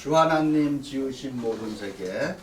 주 하나님 지으신 모든 세계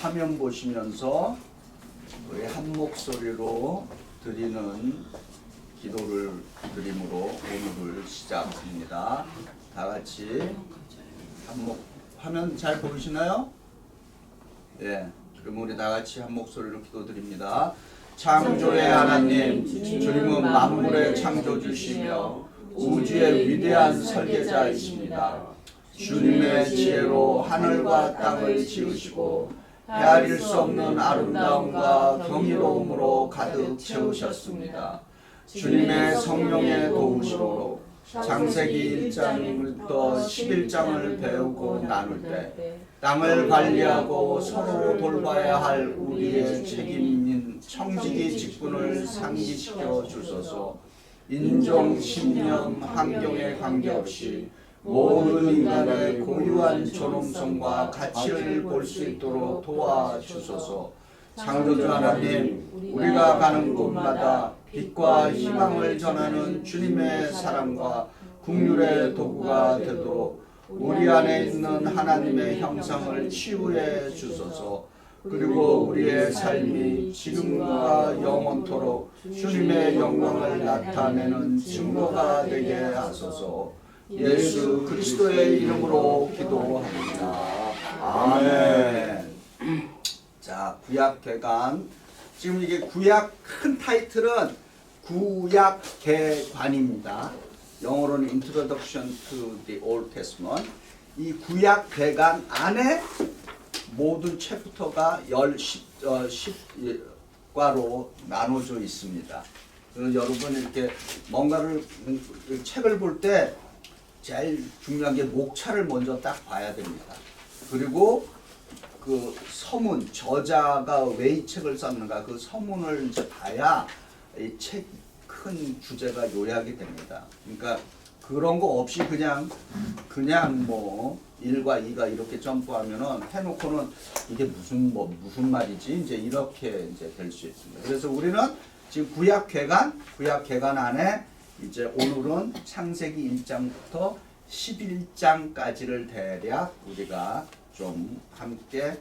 화면 보시면서 우리 한 목소리로 드리는 기도를 드림으로 오늘을 시작합니다. 다 같이 화면 잘 보이시나요? 예. 그럼 우리 다 같이 한 목소리로 기도드립니다. 창조의 하나님, 주님은 만물의 창조주시며 우주의 위대한 설계자이십니다. 주님의 지혜로 하늘과 땅을 지으시고 헤아릴 수 없는 아름다움과 경이로움으로 가득 채우셨습니다. 주님의 성령의 도우심으로 창세기 1장부터 11장을 배우고 나눌 때 땅을 관리하고 서로 돌봐야 할 우리의 책임인 청지기 직분을 상기시켜 주소서. 인종, 신념, 환경에 관계없이 모든 인간의 고유한 존엄성과 가치를 볼 수 있도록 도와주소서. 창조주 하나님, 우리가 가는 곳마다 빛과 희망을 전하는 주님의 사랑과 긍휼의 도구가 되도록 우리 안에 있는 하나님의 형상을 치유해 주소서. 그리고 우리의 삶이 지금과 영원토록 주님의 영광을 나타내는 증거가 되게 하소서. 예수 그리스도의 이름으로 기도합니다. 아멘. 자, 구약개관. 지금 이게 구약 큰 타이틀은 구약개관입니다. 영어로는 Introduction to the Old Testament. 이 구약개관 안에 모든 챕터가 10과로 나눠져 있습니다. 그래서 여러분 이렇게 뭔가를 책을 볼 때 제일 중요한 게 목차를 먼저 딱 봐야 됩니다. 그리고 그 서문, 저자가 왜 이 책을 썼는가 그 서문을 이제 봐야 이 책 큰 주제가 요약이 됩니다. 그러니까 그런 거 없이 그냥 뭐 1과 2가 이렇게 점프하면은 해놓고는 이게 무슨 말이지 이제 이렇게 이제 될 수 있습니다. 그래서 우리는 지금 구약개관 안에 이제 오늘은 창세기 1장부터 11장까지를 대략 우리가 좀 함께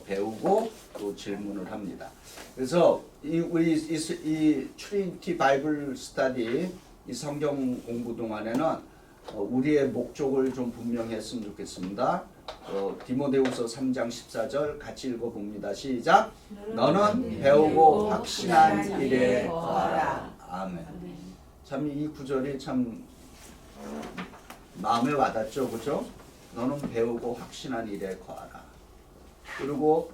배우고 또 질문을 합니다. 그래서 우리 트리니티 바이블 스터디 이 성경 공부 동안에는 우리의 목적을 좀 분명히 했으면 좋겠습니다. 디모데후서 3장 14절 같이 읽어봅니다. 시작. 너는 배우고 확신한 일에 거하라. 아멘. 참 이 구절이 참 마음에 와닿죠, 그죠? 너는 배우고 확신한 일에 거하라. 그리고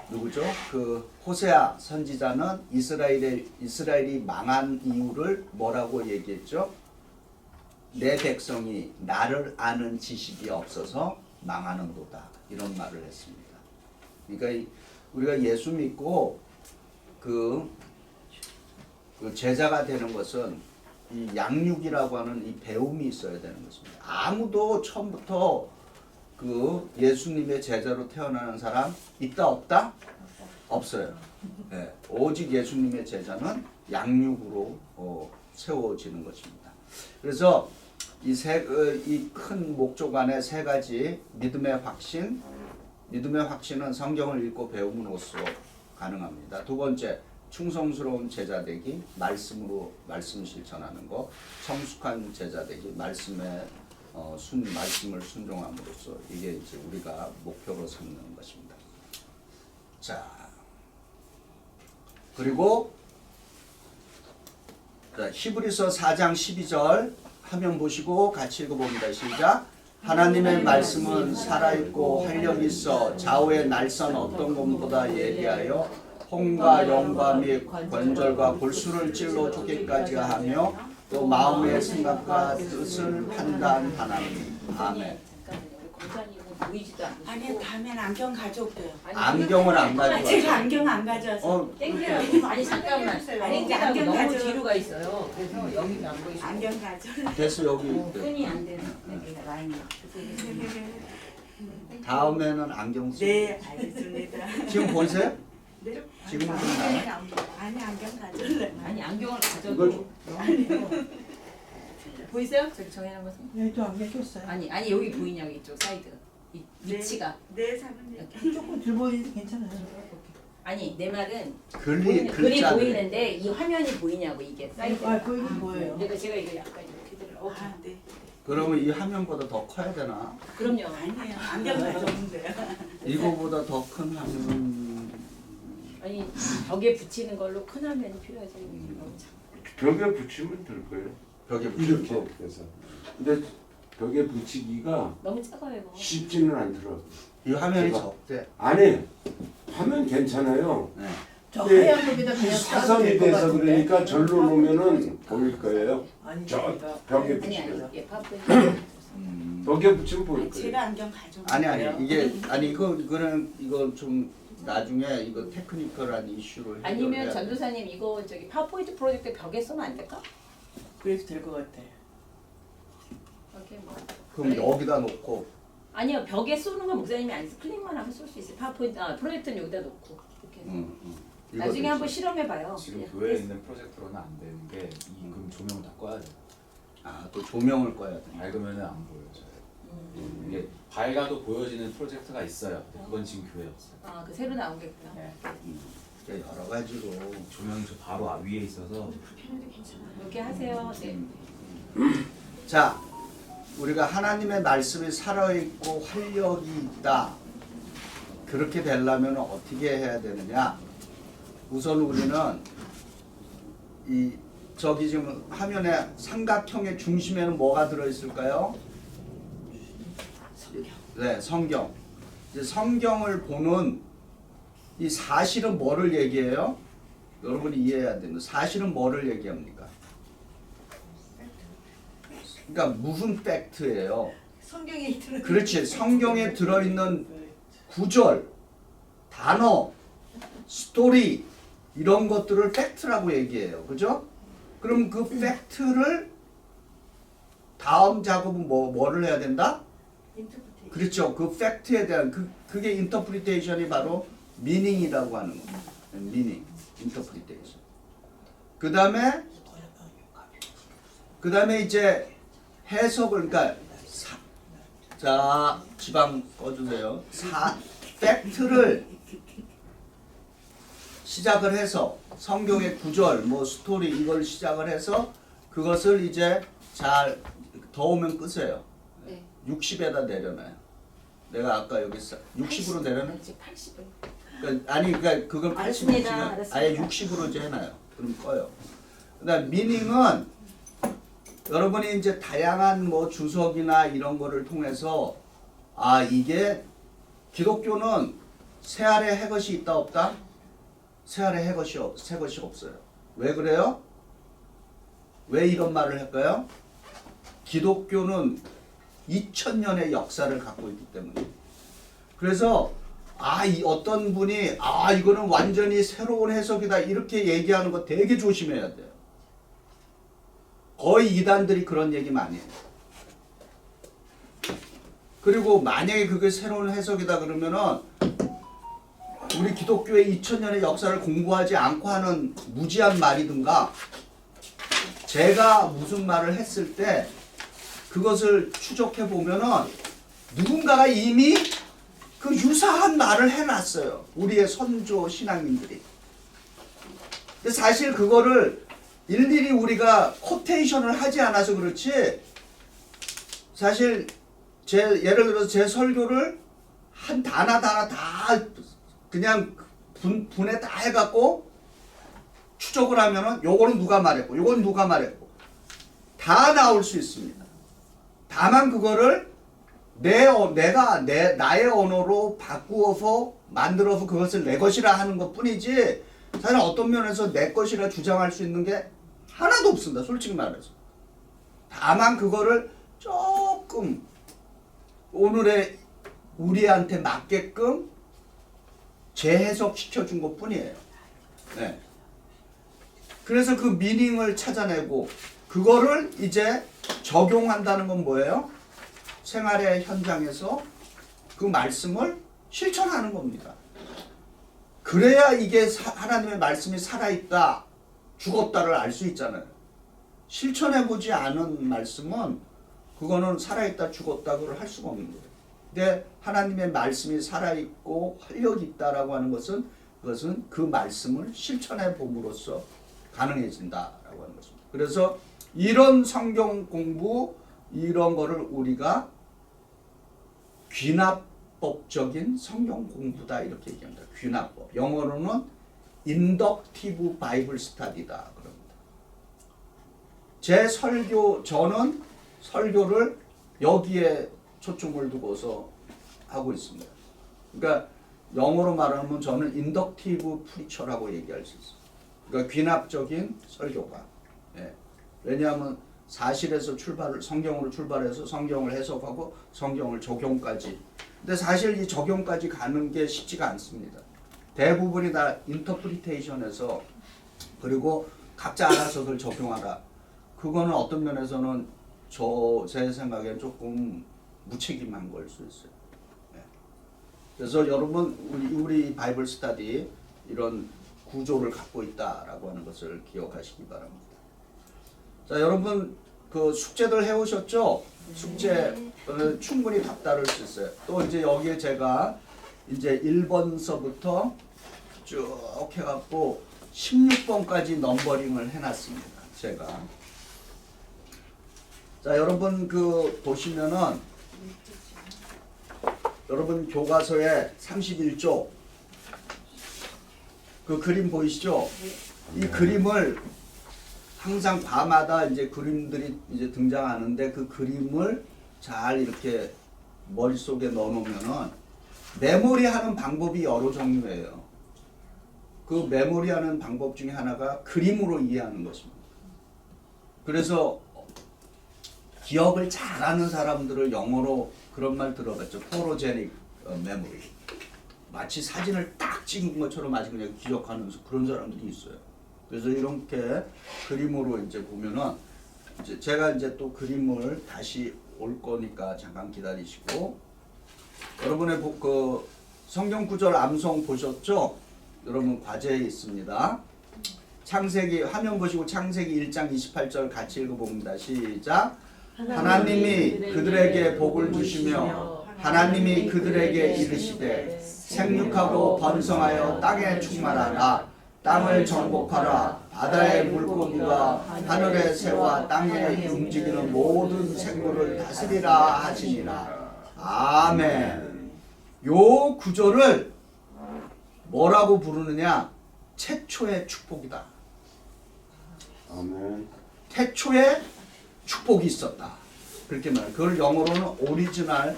누구죠? 그 호세아 선지자는 이스라엘이 망한 이유를 뭐라고 얘기했죠? 내 백성이 나를 아는 지식이 없어서 망하는도다. 이런 말을 했습니다. 그러니까 우리가 예수 믿고 그 제자가 되는 것은 이 양육이라고 하는 이 배움이 있어야 되는 것입니다. 아무도 처음부터 그 예수님의 제자로 태어나는 사람 있다 없다? 없어요. 네, 오직 예수님의 제자는 양육으로 세워지는 것입니다. 그래서 이 큰 목적 안에 세 가지 믿음의 확신은 성경을 읽고 배움으로써 가능합니다. 두 번째, 충성스러운 제자 되기, 말씀으로 말씀 실천하는 것, 성숙한 제자 되기, 말씀을 순종함으로써 이게 이제 우리가 목표로 삼는 것입니다. 자, 그리고 히브리서 4장 12절 화면 보시고 같이 읽어봅니다. 시작. 하나님의 말씀은 살아있고 활력이 있어 좌우의 날선 어떤 것보다 예리하여 혼과 영과 및 관절과 골수를 찔러 죽기까지 하며 또 마음의 생각과 뜻을 판단하나니. 아멘. 아니 가면 안경 가져올게요. 안경을 안 가져와서. 제가 안경 안 가져와서. 땡겨요. 아니 잠깐만. 아니 이제 안경 너무 가져. 뒤로가 있어요. 그래서 여기가 안 보이시고. 안경 가져. 그래서 여기 끈이 안 되는 여기가 라인이. 다음에는 안경 쓰고. 네 알겠습니다. 지금 보세요? 네. 지금은 좀 나아요? 아니 안경 가져올래. 아니 안경을 이걸 가져도 보이세요? 저기 정해놓은 거. 네, 또 안경 꼈어요. 아니 여기 보이냐고 이쪽 사이드. 이 위치가. 네 사모님. 조금 들 보이는데 괜찮아요. 아니 내 말은 글이 글이 글자들. 보이는데 이 화면이 보이냐고 이게 사이드. 보이긴 보여요. 그러니까 제가 이거 약간 이렇게 들어. 아 네. 그러면 이 화면보다 더 커야 되나? 그럼요. 아니에요. 안경 가져오는데요. 이거보다 더 큰 화면. 아니 벽에 붙이는 걸로 큰 화면이 필요해서 너무 작아. 벽에 붙이면 될 거예요. 벽에 이렇게 붙이고. 해서. 근데 벽에 붙이기가 너무 작아요 이거. 쉽지는 않더라고. 이 화면이 제가- 적대. 안에 하면 괜찮아요. 네. 저 네. 하얀 벽에다 그냥 사선이 돼서 그러니까 절로 놓으면은 보일 거예요. 아니 저 그러니까 벽에 아니 붙이면. 예 파프. 벽에 붙이면 보일 거예요. 제가 안경 가져올게요. 아니 이게 이거는 이거 좀 나중에 이거 테크니컬한 이슈를 아니면 해결해야 돼. 전도사님 이거 저기 파워포인트 프로젝트 벽에 쓰면 안 될까? 그래도 될 것 같아. 이렇게 뭐. 그럼 그래. 여기다 놓고 아니요, 벽에 쏘는 건 목사님이 아니서 클릭만 하면 쏠 수 있어요. 파워포인트, 프로젝터는 여기다 놓고 이렇게 해서. 나중에 이거 한번 실험해봐요. 지금 예. 교회에 있는 프로젝터로는 안 되는 게 임금 조명 다 꺼야 돼요. 또 조명을 꺼야 돼. 밝으면 안 보여져요. 이게 밝아도 보여지는 프로젝터가 있어요. 근데 그건 지금 교회에 없어요. 아, 그 새로 나온 게구나. 네. 여러 가지로. 조명이 저 바로 위에 있어서 이렇게 하세요. 네. 자, 우리가 하나님의 말씀이 살아있고 활력이 있다. 그렇게 되려면 어떻게 해야 되느냐? 우선 우리는 저기 지금 화면에 삼각형의 중심에는 뭐가 들어있을까요? 성경. 네, 성경. 이제 성경을 보는 이 사실은 뭐를 얘기해요? 여러분이 이해해야 되는 사실은 뭐를 얘기합니까? 그러니까 무슨 팩트예요? 성경에 들어. 그렇지. 성경에 들어있는 구절, 단어, 스토리 이런 것들을 팩트라고 얘기해요. 그죠? 그럼 그 팩트를 다음 작업은 뭐를 해야 된다? 인터프레이션. 그렇죠. 그 팩트에 대한 그게 인터프리테이션이 바로 미닝이라고 하는 겁니다. 미닝, 인터프리테이션. 그다음에 이제 해석을 그러니까 자 지방 꺼주세요. 팩트를 시작을 해서 성경의 구절, 뭐 스토리 이걸 시작을 해서 그것을 이제 잘 더우면 끄세요. 네. 60에다 내려놔요. 내가 아까 여기 60으로 내려놔. 80을. 그러니까 그걸 80으로 알았습니다. 지금 알았습니다. 아예 60으로 이제 해놔요. 그럼 꺼요. 그다음 미닝은 여러분이 이제 다양한 뭐 주석이나 이런 거를 통해서 이게 기독교는 새 아래 해 것이 있다 없다? 새 아래 새 것이 없어요. 왜 그래요? 왜 이런 말을 할까요? 기독교는 2000년의 역사를 갖고 있기 때문에. 그래서 이 어떤 분이 이거는 완전히 새로운 해석이다 이렇게 얘기하는 거 되게 조심해야 돼요. 거의 이단들이 그런 얘기 많이 해요. 그리고 만약에 그게 새로운 해석이다 그러면은 우리 기독교의 2000년의 역사를 공부하지 않고 하는 무지한 말이든가 제가 무슨 말을 했을 때 그것을 추적해 보면은 누군가가 이미 그 유사한 말을 해놨어요. 우리의 선조 신앙인들이. 근데 사실 그거를 일일이 우리가 코테이션을 하지 않아서 그렇지 사실 예를 들어서 제 설교를 한 단어 다 그냥 분해 다 해갖고 추적을 하면은 요거는 누가 말했고 요건 누가 말했고 다 나올 수 있습니다. 다만 그거를 나의 언어로 바꾸어서 만들어서 그것을 내 것이라 하는 것 뿐이지 사실 어떤 면에서 내 것이라 주장할 수 있는 게 하나도 없습니다. 솔직히 말해서. 다만 그거를 조금 오늘의 우리한테 맞게끔 재해석시켜 준 것 뿐이에요. 네. 그래서 그 미닝을 찾아내고 그거를 이제 적용한다는 건 뭐예요? 생활의 현장에서 그 말씀을 실천하는 겁니다. 그래야 이게 하나님의 말씀이 살아있다, 죽었다를 알 수 있잖아요. 실천해보지 않은 말씀은 그거는 살아있다, 죽었다를 할 수가 없는 거예요. 근데 하나님의 말씀이 살아있고 활력이 있다라고 하는 것은 그것은 그 말씀을 실천해 봄으로써 가능해진다라고 하는 것입니다. 그래서 이런 성경 공부 이런 거를 우리가 귀납법적인 성경 공부다 이렇게 얘기합니다. 귀납법. 영어로는 인덕티브 바이블 스타디다 그럽니다. 저는 설교를 여기에 초점을 두고서 하고 있습니다. 그러니까 영어로 말하면 저는 인덕티브 프리처라고 얘기할 수 있어요. 그러니까 귀납적인 설교가. 예. 왜냐하면 사실에서 성경으로 출발해서 성경을 해석하고 성경을 적용까지. 근데 사실 이 적용까지 가는 게 쉽지가 않습니다. 대부분이 다 인터프리테이션에서 그리고 각자 알아서들 적용하라. 그거는 어떤 면에서는 제 생각엔 조금 무책임한 걸 수 있어요. 예. 그래서 여러분 우리 바이블 스터디 이런 구조를 갖고 있다라고 하는 것을 기억하시기 바랍니다. 자, 여러분 그 숙제들 해오셨죠? 숙제 충분히 답다를 수 있어요. 또 이제 여기에 제가 이제 1번서부터 쭉 해갖고 16번까지 넘버링을 해놨습니다. 제가. 자, 여러분 그 보시면은 여러분 교과서에 31쪽 그 그림 보이시죠? 이 그림을 항상 밤마다 이제 그림들이 이제 등장하는데 그 그림을 잘 이렇게 머릿속에 넣어놓으면은 메모리하는 방법이 여러 종류예요. 그 메모리하는 방법 중에 하나가 그림으로 이해하는 것입니다. 그래서 기억을 잘하는 사람들을 영어로 그런 말 들어봤죠. 포로제닉 메모리. 마치 사진을 딱 찍은 것처럼 아주 그냥 기억하는 그런 사람들이 있어요. 그래서 이렇게 그림으로 이제 보면은 이제 제가 이제 또 그림을 다시 올 거니까 잠깐 기다리시고 여러분의 그 성경 구절 암송 보셨죠? 여러분 과제에 있습니다. 창세기 화면 보시고 창세기 1장 28절 같이 읽어봅니다. 시작. 하나님이 그들에게 복을 주시며 하나님이 그들에게 이르시되 생육하고 번성하여 땅에 충만하라. 땅을 정복하라. 바다의 물고기와 하늘의 새와 땅에 움직이는 모든 생물을 다스리라 하시니라. 아멘. 요 구절을 뭐라고 부르느냐? 태초의 축복이다. 아멘. 태초에 축복이 있었다. 그렇게 말해요. 그걸 영어로는 오리지널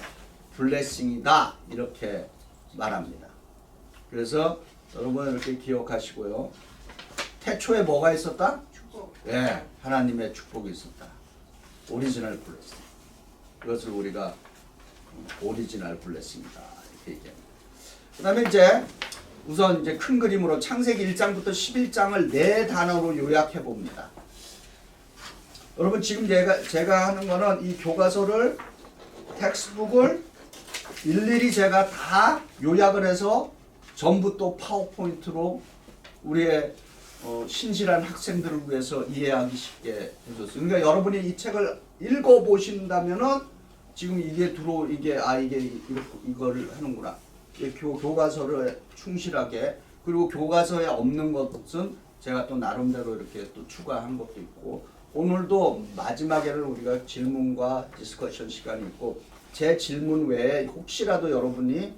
블레싱이다. 이렇게 말합니다. 그래서 여러분 이렇게 기억하시고요. 태초에 뭐가 있었다? 축복. 네, 하나님의 축복이 있었다. 오리지널 블레싱. 이것을 우리가 오리지널 블레싱이다. 이렇게 얘기합니다. 그 다음에 이제 우선 이제 큰 그림으로 창세기 1장부터 11장을 4단어로 요약해 봅니다. 여러분 지금 제가 하는 거는 이 교과서를 텍스트북을 일일이 제가 다 요약을 해서 전부 또 파워포인트로 우리의 신실한 학생들을 위해서 이해하기 쉽게 해줬어요. 그러니까 여러분이 이 책을 읽어 보신다면은 지금 이게 이거를 하는구나. 교과서를 충실하게 그리고 교과서에 없는 것은 제가 또 나름대로 이렇게 또 추가한 것도 있고 오늘도 마지막에는 우리가 질문과 디스커션 시간이 있고 제 질문 외에 혹시라도 여러분이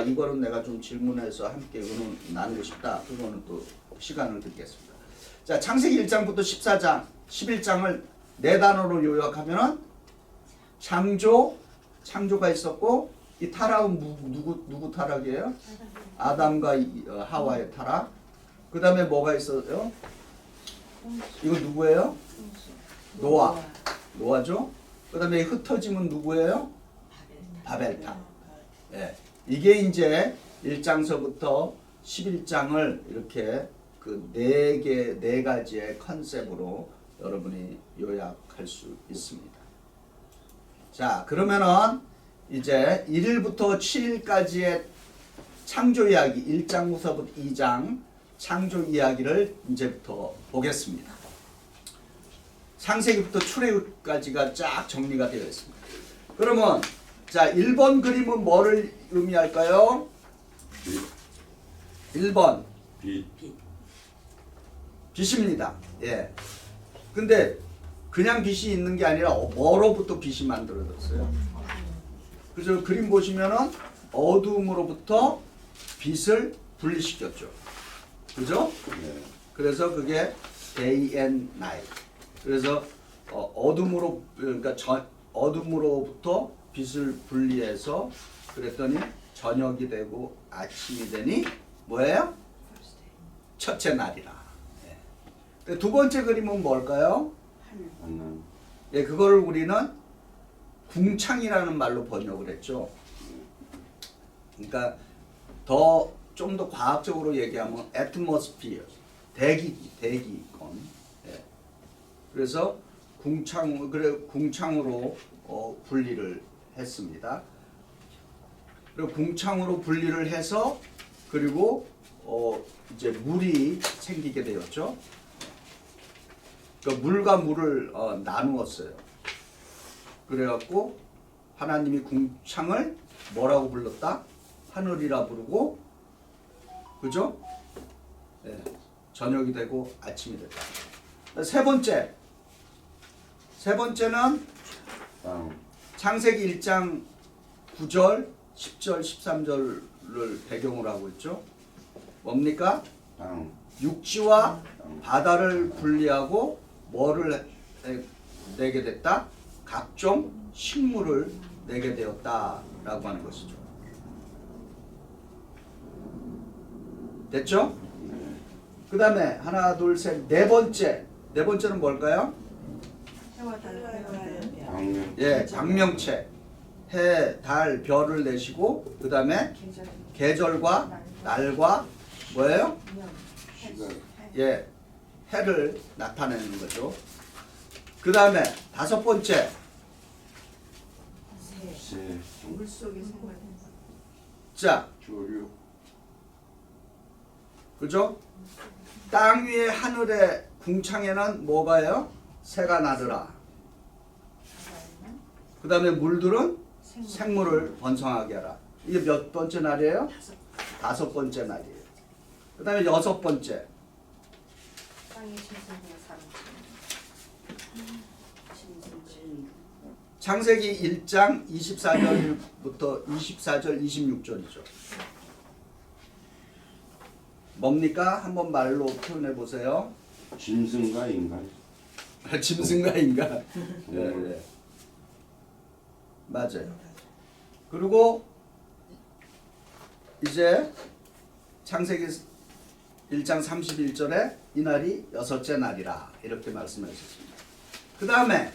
이거는 내가 좀 질문해서 함께 의논 나누고 싶다. 그거는 또 시간을 드리겠습니다. 자, 창세기 1장부터 14장, 11장을 4단어로 요약하면은 창조가 있었고 이 타락은 누구 타락이에요? 아담과 하와의 타락. 그 다음에 뭐가 있어요? 이거 누구예요? 노아죠? 그 다음에 흩어짐은 누구예요? 바벨탑. 예. 이게 이제 1장서부터 11장을 이렇게 그 네 가지의 컨셉으로 여러분이 요약할 수 있습니다. 자, 그러면은 이제 1일부터 7일까지의 창조 이야기 1장부터 2장 창조 이야기를 이제부터 보겠습니다. 창세기부터 출애굽까지가 쫙 정리가 되어 있습니다. 그러면 자, 1번 그림은 뭐를 의미할까요? 1번 빛입니다. 예. 근데 그냥 빛이 있는 게 아니라 뭐로부터 빛이 만들어졌어요? 그래서 그림 보시면은 어둠으로부터 빛을 분리시켰죠. 그죠? 네. 그래서 그게 day and night. 그래서 어둠으로부터 빛을 분리해서 그랬더니 저녁이 되고 아침이 되니 뭐예요? 첫째 날이라. 네. 두 번째 그림은 뭘까요? 하늘. 예, 그거를 우리는 궁창이라는 말로 번역을 했죠. 그러니까 좀 더 과학적으로 얘기하면 atmosphere, 대기권. 예. 그래서 궁창으로 분리를 했습니다. 그리고 궁창으로 분리를 해서 그리고 이제 물이 생기게 되었죠. 그러니까 물과 물을 나누었어요. 그래갖고 하나님이 궁창을 뭐라고 불렀다? 하늘이라 부르고, 그죠? 네. 저녁이 되고 아침이 됐다. 세 번째는 창세기 1장 9절, 10절, 13절을 배경으로 하고 있죠. 뭡니까? 육지와 바다를 분리하고 뭐를 내게 됐다? 각종 식물을 내게 되었다라고 하는 것이죠. 됐죠? 그 다음에 하나, 둘, 셋, 네 번째는 뭘까요? 해와 달, 예, 장명체. 해, 달, 별을 내시고 그 다음에 계절과 날과 뭐예요? 예, 해를 나타내는 거죠. 그 다음에 다섯 번째, 물속에 생활. 자, 조류. 그죠? 땅 위에 하늘의 궁창에는 뭐가요? 새가 나더라. 그 다음에 물들은 생물을 번성하게 하라. 이게 몇 번째 날이에요? 다섯 번째 날이에요. 그 다음에 여섯 번째. 땅에 짐승과 사람. 창세기 1장 24절부터 24절 26절이죠. 뭡니까? 한번 말로 표현해 보세요. 짐승과 인간. 짐승과 인간. 네, 네. 맞아요. 그리고 이제 창세기 1장 31절에 이 날이 여섯째 날이라 이렇게 말씀하셨습니다. 그 다음에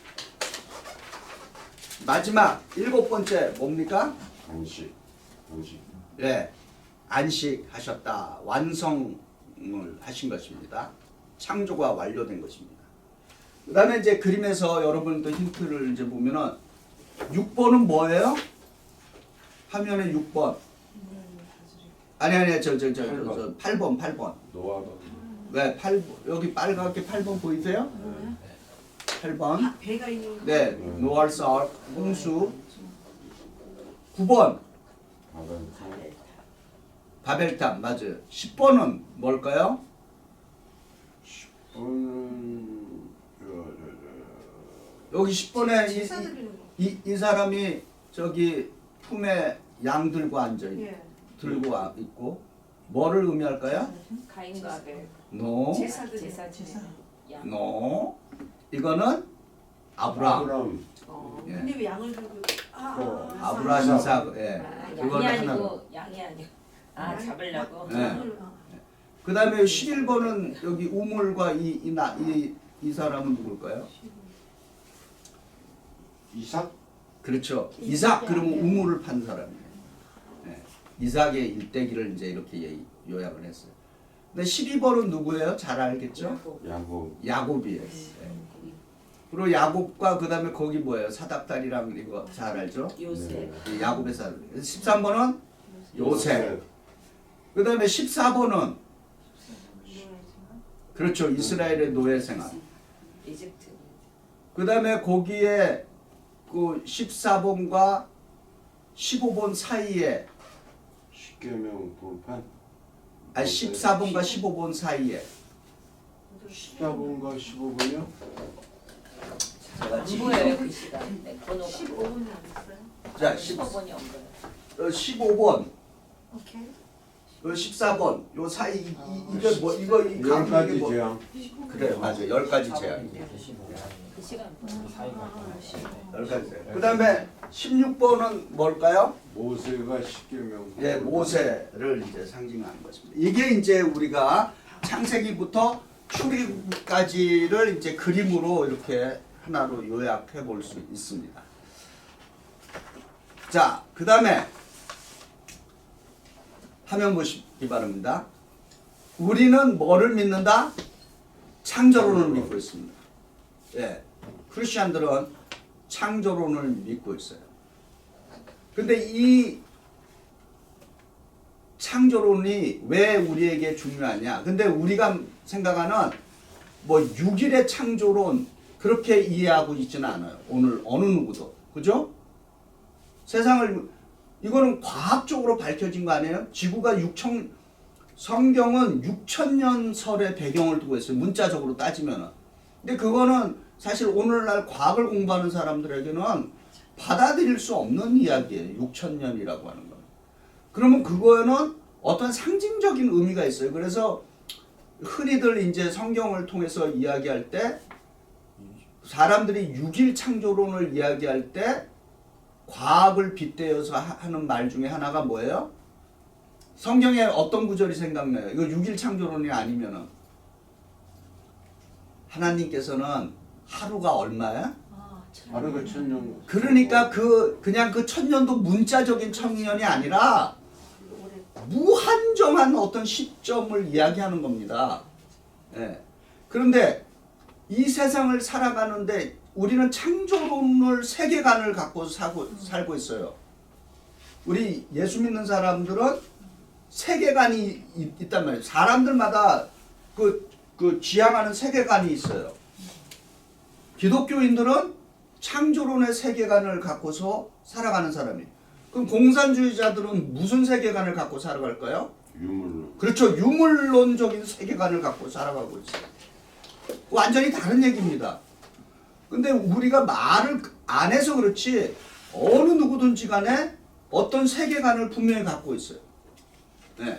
마지막 일곱 번째 뭡니까? 안식. 예, 안식하셨다. 완성을 하신 것입니다. 창조가 완료된 것입니다. 그 다음에 이제 그림에서 여러분도 힌트를 이제 보면은 6번은 뭐예요? 화면에 6번. 아니, 저 8번. 노아가 네, 8번. 여기 빨갛게 8번 보이세요? 8번. 배가 있는 거. 네, 노아스 아크, 홍수. 9번. 바벨탑, 맞아요. 10번은 뭘까요? 여기 10번에 제사 드리는 거. 이 사람이 저기 품에 양 들고 앉아 예. 들고 있고 뭐를 의미할까요? 가인과 아벨. 노, 제사 드리는 제사 제사. 양. 노. 이거는 아브람. 예. 근데 왜 양을 들고? 아브람 이삭. 예. 양이 그거는 하나. 아니고 양이 아니고. 아 잡으려고. 네. 그 다음에 11번은 여기 우물과 이 사람은 누굴까요? 이삭? 그렇죠. 이삭 그러면 우물을 판 사람이에요. 네. 이삭의 일대기를 이제 이렇게 요약을 했어요. 근데 12번은 누구예요? 잘 알겠죠? 야곱. 야곱이에요. 네. 그리고 야곱과 그 다음에 거기 뭐예요? 사닥다리랑 이거 잘 알죠? 요셉. 이 야곱의 사닥. 13번은 요셉. 그 다음에 14번은 그렇죠. 이스라엘의 노예 생활. 이집트. 그 다음에 거기에 그 14번과 15번 사이에 십계명 돌판. 아니 14번과 15번 사이에 14번과 15번이요? 제가 안 보여요 글씨가. 네, 번호가. 15분이 안 됐어요? 자 15번이 안 보여. 15번, 오케이. 14번 요 사이 이게 뭐 이거 이 열 가운데 가지 이게 뭐 재앙. 그래 맞아요 10가지 재앙이에요. 글씨가 안 보여. 10가지 재앙. 그 다음에 16번은 뭘까요? 모세가 십계명. 예, 모세를 이제 상징하는 것입니다. 이게 이제 우리가 창세기부터 출애굽까지를 이제 그림으로 이렇게 하나로 요약해 볼 수 있습니다. 자, 그 다음에 화면 보시기 바랍니다. 우리는 뭐를 믿는다? 창조론을 믿고 있습니다. 예. 크리스천들은 창조론을 믿고 있어요. 근데 이 창조론이 왜 우리에게 중요하냐? 근데 우리가 생각하는 뭐 6일의 창조론 그렇게 이해하고 있지는 않아요. 오늘 어느 누구도. 그죠? 세상을 이거는 과학적으로 밝혀진 거 아니에요? 지구가 성경은 6,000년 설의 배경을 두고 있어요. 문자적으로 따지면은. 근데 그거는 사실 오늘날 과학을 공부하는 사람들에게는 받아들일 수 없는 이야기예요. 6,000년이라고 하는 건. 그러면 그거에는 어떤 상징적인 의미가 있어요. 그래서 흔히들 이제 성경을 통해서 이야기할 때 사람들이 6일 창조론을 이야기할 때 과학을 빗대어서 하는 말 중에 하나가 뭐예요? 성경에 어떤 구절이 생각나요? 이거 6일 창조론이 아니면은 하나님께서는 하루가 얼마야? 하루가 1,000년. 그러니까 그냥 그 1,000년도 문자적인 1,000년이 아니라 무한정한 어떤 시점을 이야기하는 겁니다. 예. 그런데 이 세상을 살아가는데 우리는 창조론을 세계관을 갖고 살고 있어요. 우리 예수 믿는 사람들은 세계관이 있단 말이에요. 사람들마다 그 지향하는 세계관이 있어요. 기독교인들은 창조론의 세계관을 갖고서 살아가는 사람이에요. 그럼 공산주의자들은 무슨 세계관을 갖고 살아갈까요? 유물론. 그렇죠. 유물론적인 세계관을 갖고 살아가고 있어요. 완전히 다른 얘기입니다. 근데 우리가 말을 안 해서 그렇지 어느 누구든지 간에 어떤 세계관을 분명히 갖고 있어요. 네.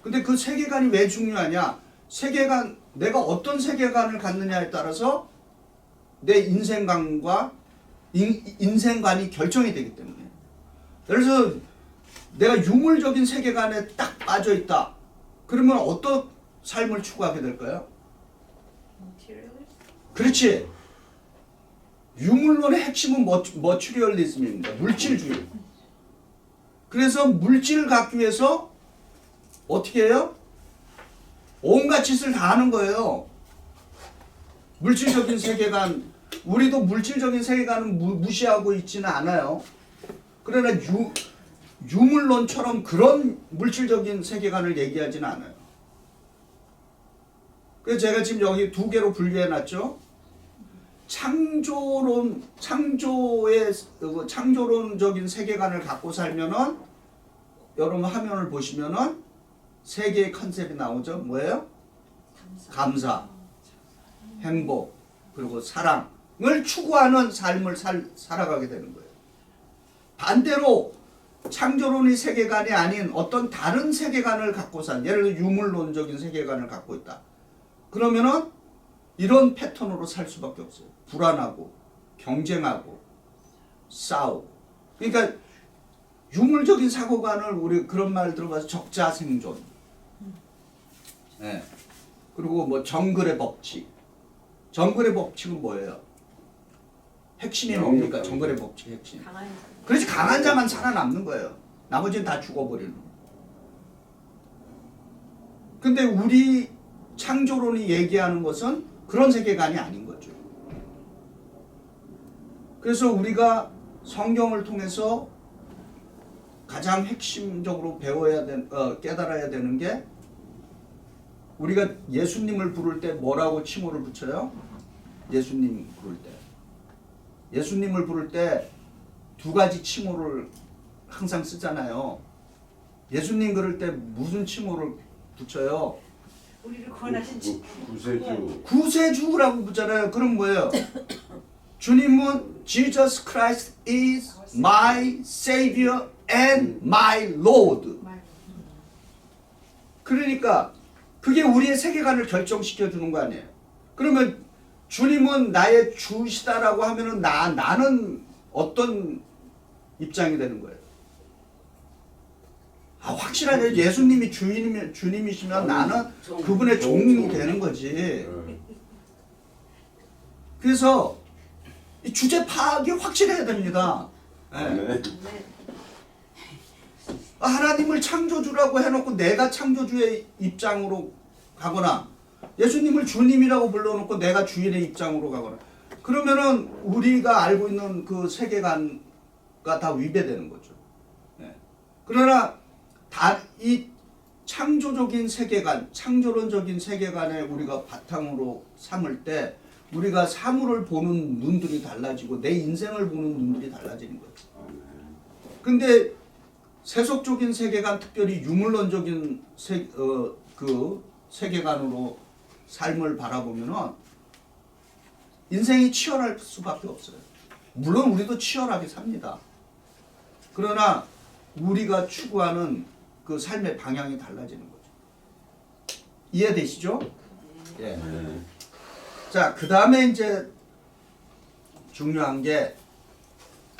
근데 그 세계관이 왜 중요하냐? 세계관, 내가 어떤 세계관을 갖느냐에 따라서 내 인생관과 인생관이 결정이 되기 때문에. 그래서 내가 유물적인 세계관에 딱 빠져 있다. 그러면 어떤 삶을 추구하게 될까요? 그렇지. 유물론의 핵심은 머추리얼리즘입니다. 물질주의. 그래서 물질을 갖기 위해서 어떻게 해요? 온갖 짓을 다 하는 거예요. 물질적인 세계관, 우리도 물질적인 세계관은 무시하고 있지는 않아요. 그러나 유물론처럼 그런 물질적인 세계관을 얘기하지는 않아요. 그래서 제가 지금 여기 두 개로 분류해놨죠. 창조론적인 세계관을 갖고 살면은 여러분 화면을 보시면은 세 개의 컨셉이 나오죠. 뭐예요? 감사, 행복, 그리고 사랑을 추구하는 삶을 살아가게 되는 거예요. 반대로 창조론의 세계관이 아닌 어떤 다른 세계관을 갖고 산, 예를 들어 유물론적인 세계관을 갖고 있다. 그러면은 이런 패턴으로 살 수밖에 없어요. 불안하고 경쟁하고 싸우고. 그러니까 유물적인 사고관을 우리 그런 말 들어봐서 적자생존. 네. 그리고 뭐 정글의 법칙. 정글의 법칙은 뭐예요? 핵심이 뭡니까? 정글의 법칙 핵심. 그렇지, 강한 자만 살아남는 거예요. 나머지는 다 죽어버리는 거예요. 근데 우리 창조론이 얘기하는 것은 그런 세계관이 아닌 거죠. 그래서 우리가 성경을 통해서 가장 핵심적으로 깨달아야 되는 게, 우리가 예수님을 부를 때 뭐라고 칭호를 붙여요? 예수님 부를 때. 예수님을 부를 때 두 가지 칭호를 항상 쓰잖아요. 예수님 그럴 때 무슨 칭호를 붙여요? 우리를 구원하신 주. 구세주. 구세주라고 붙잖아요. 그럼 뭐예요? 주님은 Jesus Christ is my Savior and my Lord. 그러니까 그게 우리의 세계관을 결정시켜 주는 거 아니에요. 그러면 주님은 나의 주시다라고 하면은 나는 어떤 입장이 되는 거예요? 확실하게 예수님이 주님이시면 나는 그분의 종이 되는 거지. 그래서 이 주제 파악이 확실해야 됩니다. 네. 하나님을 창조주라고 해놓고 내가 창조주의 입장으로 가거나, 예수님을 주님이라고 불러놓고 내가 주인의 입장으로 가거나, 그러면은 우리가 알고 있는 그 세계관과 다 위배되는 거죠. 네. 그러나 이 창조적인 세계관, 창조론적인 세계관에 우리가 바탕으로 삼을 때 우리가 사물을 보는 눈들이 달라지고 내 인생을 보는 눈들이 달라지는 거죠. 근데 세속적인 세계관, 특별히 유물론적인 그 세계관으로 삶을 바라보면은 인생이 치열할 수밖에 없어요. 물론 우리도 치열하게 삽니다. 그러나 우리가 추구하는 그 삶의 방향이 달라지는 거죠. 이해되시죠? 예. 네. 자, 그 다음에 이제 중요한 게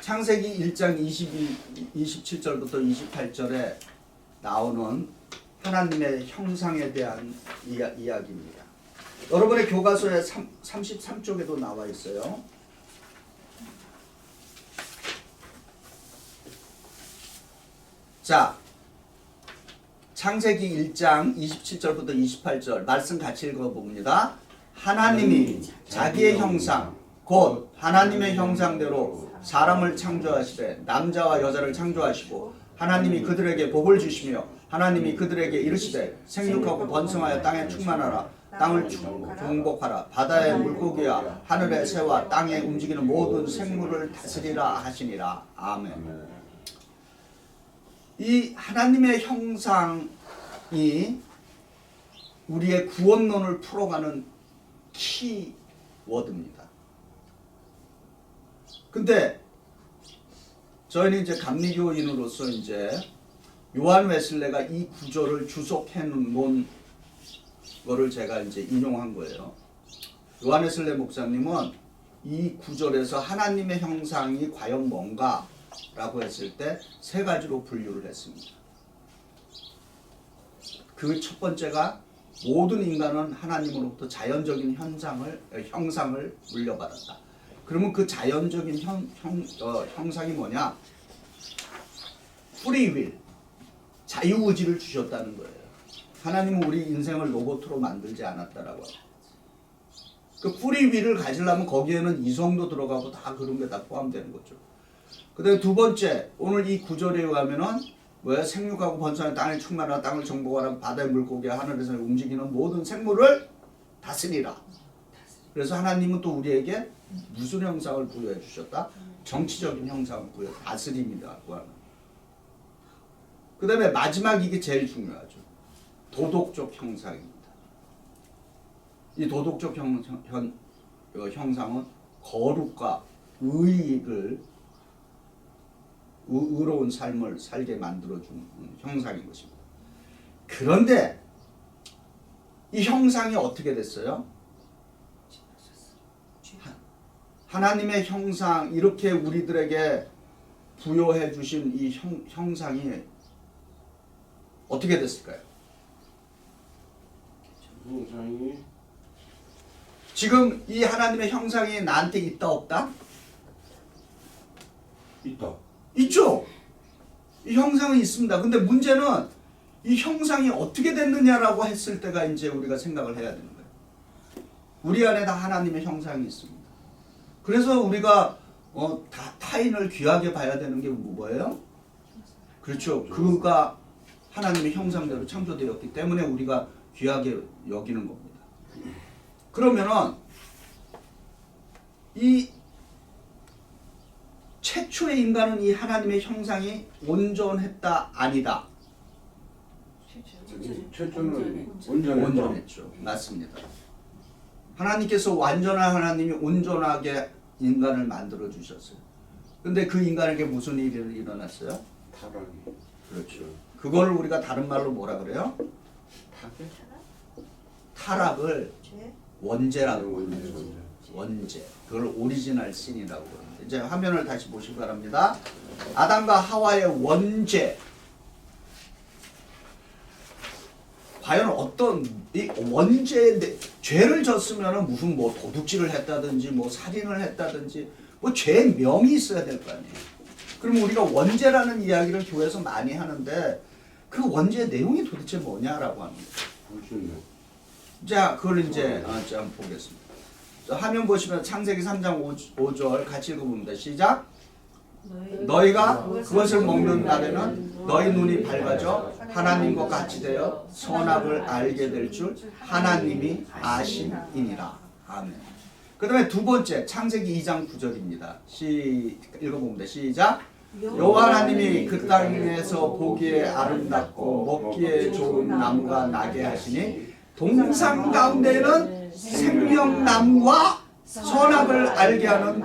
창세기 1장 27절부터 28절에 나오는 하나님의 형상에 대한 이야기입니다. 여러분의 교과서에 33쪽에도 나와 있어요. 자, 창세기 1장 27절부터 28절 말씀 같이 읽어봅니다. 하나님이 자기의 형상 곧 하나님의 형상대로 사람을 창조하시되 남자와 여자를 창조하시고 하나님이 그들에게 복을 주시며 하나님이 그들에게 이르시되 생육하고 번성하여 땅에 충만하라 땅을 정복하라 바다의 물고기와 하늘의 새와 땅에 움직이는 모든 생물을 다스리라 하시니라. 아멘. 이 하나님의 형상이 우리의 구원론을 풀어가는 키워드입니다. 근데 저희는 이제 감리교인으로서 이제 요한 웨슬레가 이 구절을 주석해 놓은 거를 제가 이제 인용한 거예요. 요한 웨슬레 목사님은 이 구절에서 하나님의 형상이 과연 뭔가라고 했을 때 세 가지로 분류를 했습니다. 그 첫 번째가 모든 인간은 하나님으로부터 자연적인 형상을 물려받았다. 그러면 그 자연적인 형상이 뭐냐? 프리윌, 자유의지를 주셨다는 거예요. 하나님은 우리 인생을 로봇으로 만들지 않았다라고 하죠. 그 프리윌을 가지려면 거기에는 이성도 들어가고 다 그런 게 다 포함되는 거죠. 그 다음에 두 번째, 오늘 이 구절에 의하면은 뭐야? 생육하고 번성하는 땅을 충만하라 땅을 정복하라 바다의 물고기와 하늘에서 움직이는 모든 생물을 다스리라. 그래서 하나님은 또 우리에게 무슨 형상을 부여해 주셨다? 정치적인 형상을 부여 다스림이라고 하는. 그 다음에 마지막 이게 제일 중요하죠. 도덕적 형상입니다. 이 도덕적 형상은 거룩과 의로운 삶을 살게 만들어주는 형상인 것입니다. 그런데 이 형상이 어떻게 됐어요? 하나님의 형상, 이렇게 우리들에게 부여해 주신 이 형상이 어떻게 됐을까요? 형상이 지금 이 하나님의 형상이 나한테 있다 없다? 있다. 있죠. 이 형상은 있습니다. 근데 문제는 이 형상이 어떻게 됐느냐라고 했을 때가 이제 우리가 생각을 해야 되는 거예요. 우리 안에 다 하나님의 형상이 있습니다. 그래서 우리가 타인을 귀하게 봐야 되는 게 뭐예요? 그렇죠. 그가 하나님의 형상대로 창조되었기 때문에 우리가 귀하게 여기는 겁니다. 그러면은 이 최초의 인간은 이 하나님의 형상이 온전했다 아니다? 최초는 온전했다. 온전했죠. 맞습니다. 하나님께서 완전한 하나님이 온전하게 인간을 만들어 주셨어요. 근데 그 인간에게 무슨 일이 일어났어요? 타락이. 그렇죠. 그걸 우리가 다른 말로 뭐라 그래요? 타락을 원죄라고 합니다. 원죄. 그걸 오리지널 신이라고 합니다. 이제 화면을 다시 보시기 바랍니다. 아담과 하와의 원죄. 과연 어떤 이 원죄인데 죄를 졌으면 무슨 뭐 도둑질을 했다든지 뭐 살인을 했다든지 뭐 죄명이 있어야 될 거 아니에요. 그럼 우리가 원죄라는 이야기를 교회에서 많이 하는데 그 원죄의 내용이 도대체 뭐냐라고 합니다. 무슨 자, 그걸 이제 한번 보겠습니다. 화면 보시면 창세기 3장 5절 같이 읽어봅니다. 시작. 너희가 그것을 먹는 날에는 너희 눈이 밝아져 하나님과 같이 되어 선악을 알게 될 줄 하나님이 아심이니라. 아멘. 그 다음에 두 번째 창세기 2장 9절입니다. 읽어봅니다. 시작. 여호와 하나님이 그 땅에서 보기에 아름답고 먹기에 좋은 나무가 나게 하시니 동산 가운데에는 생명나무와 선악을 알게 하는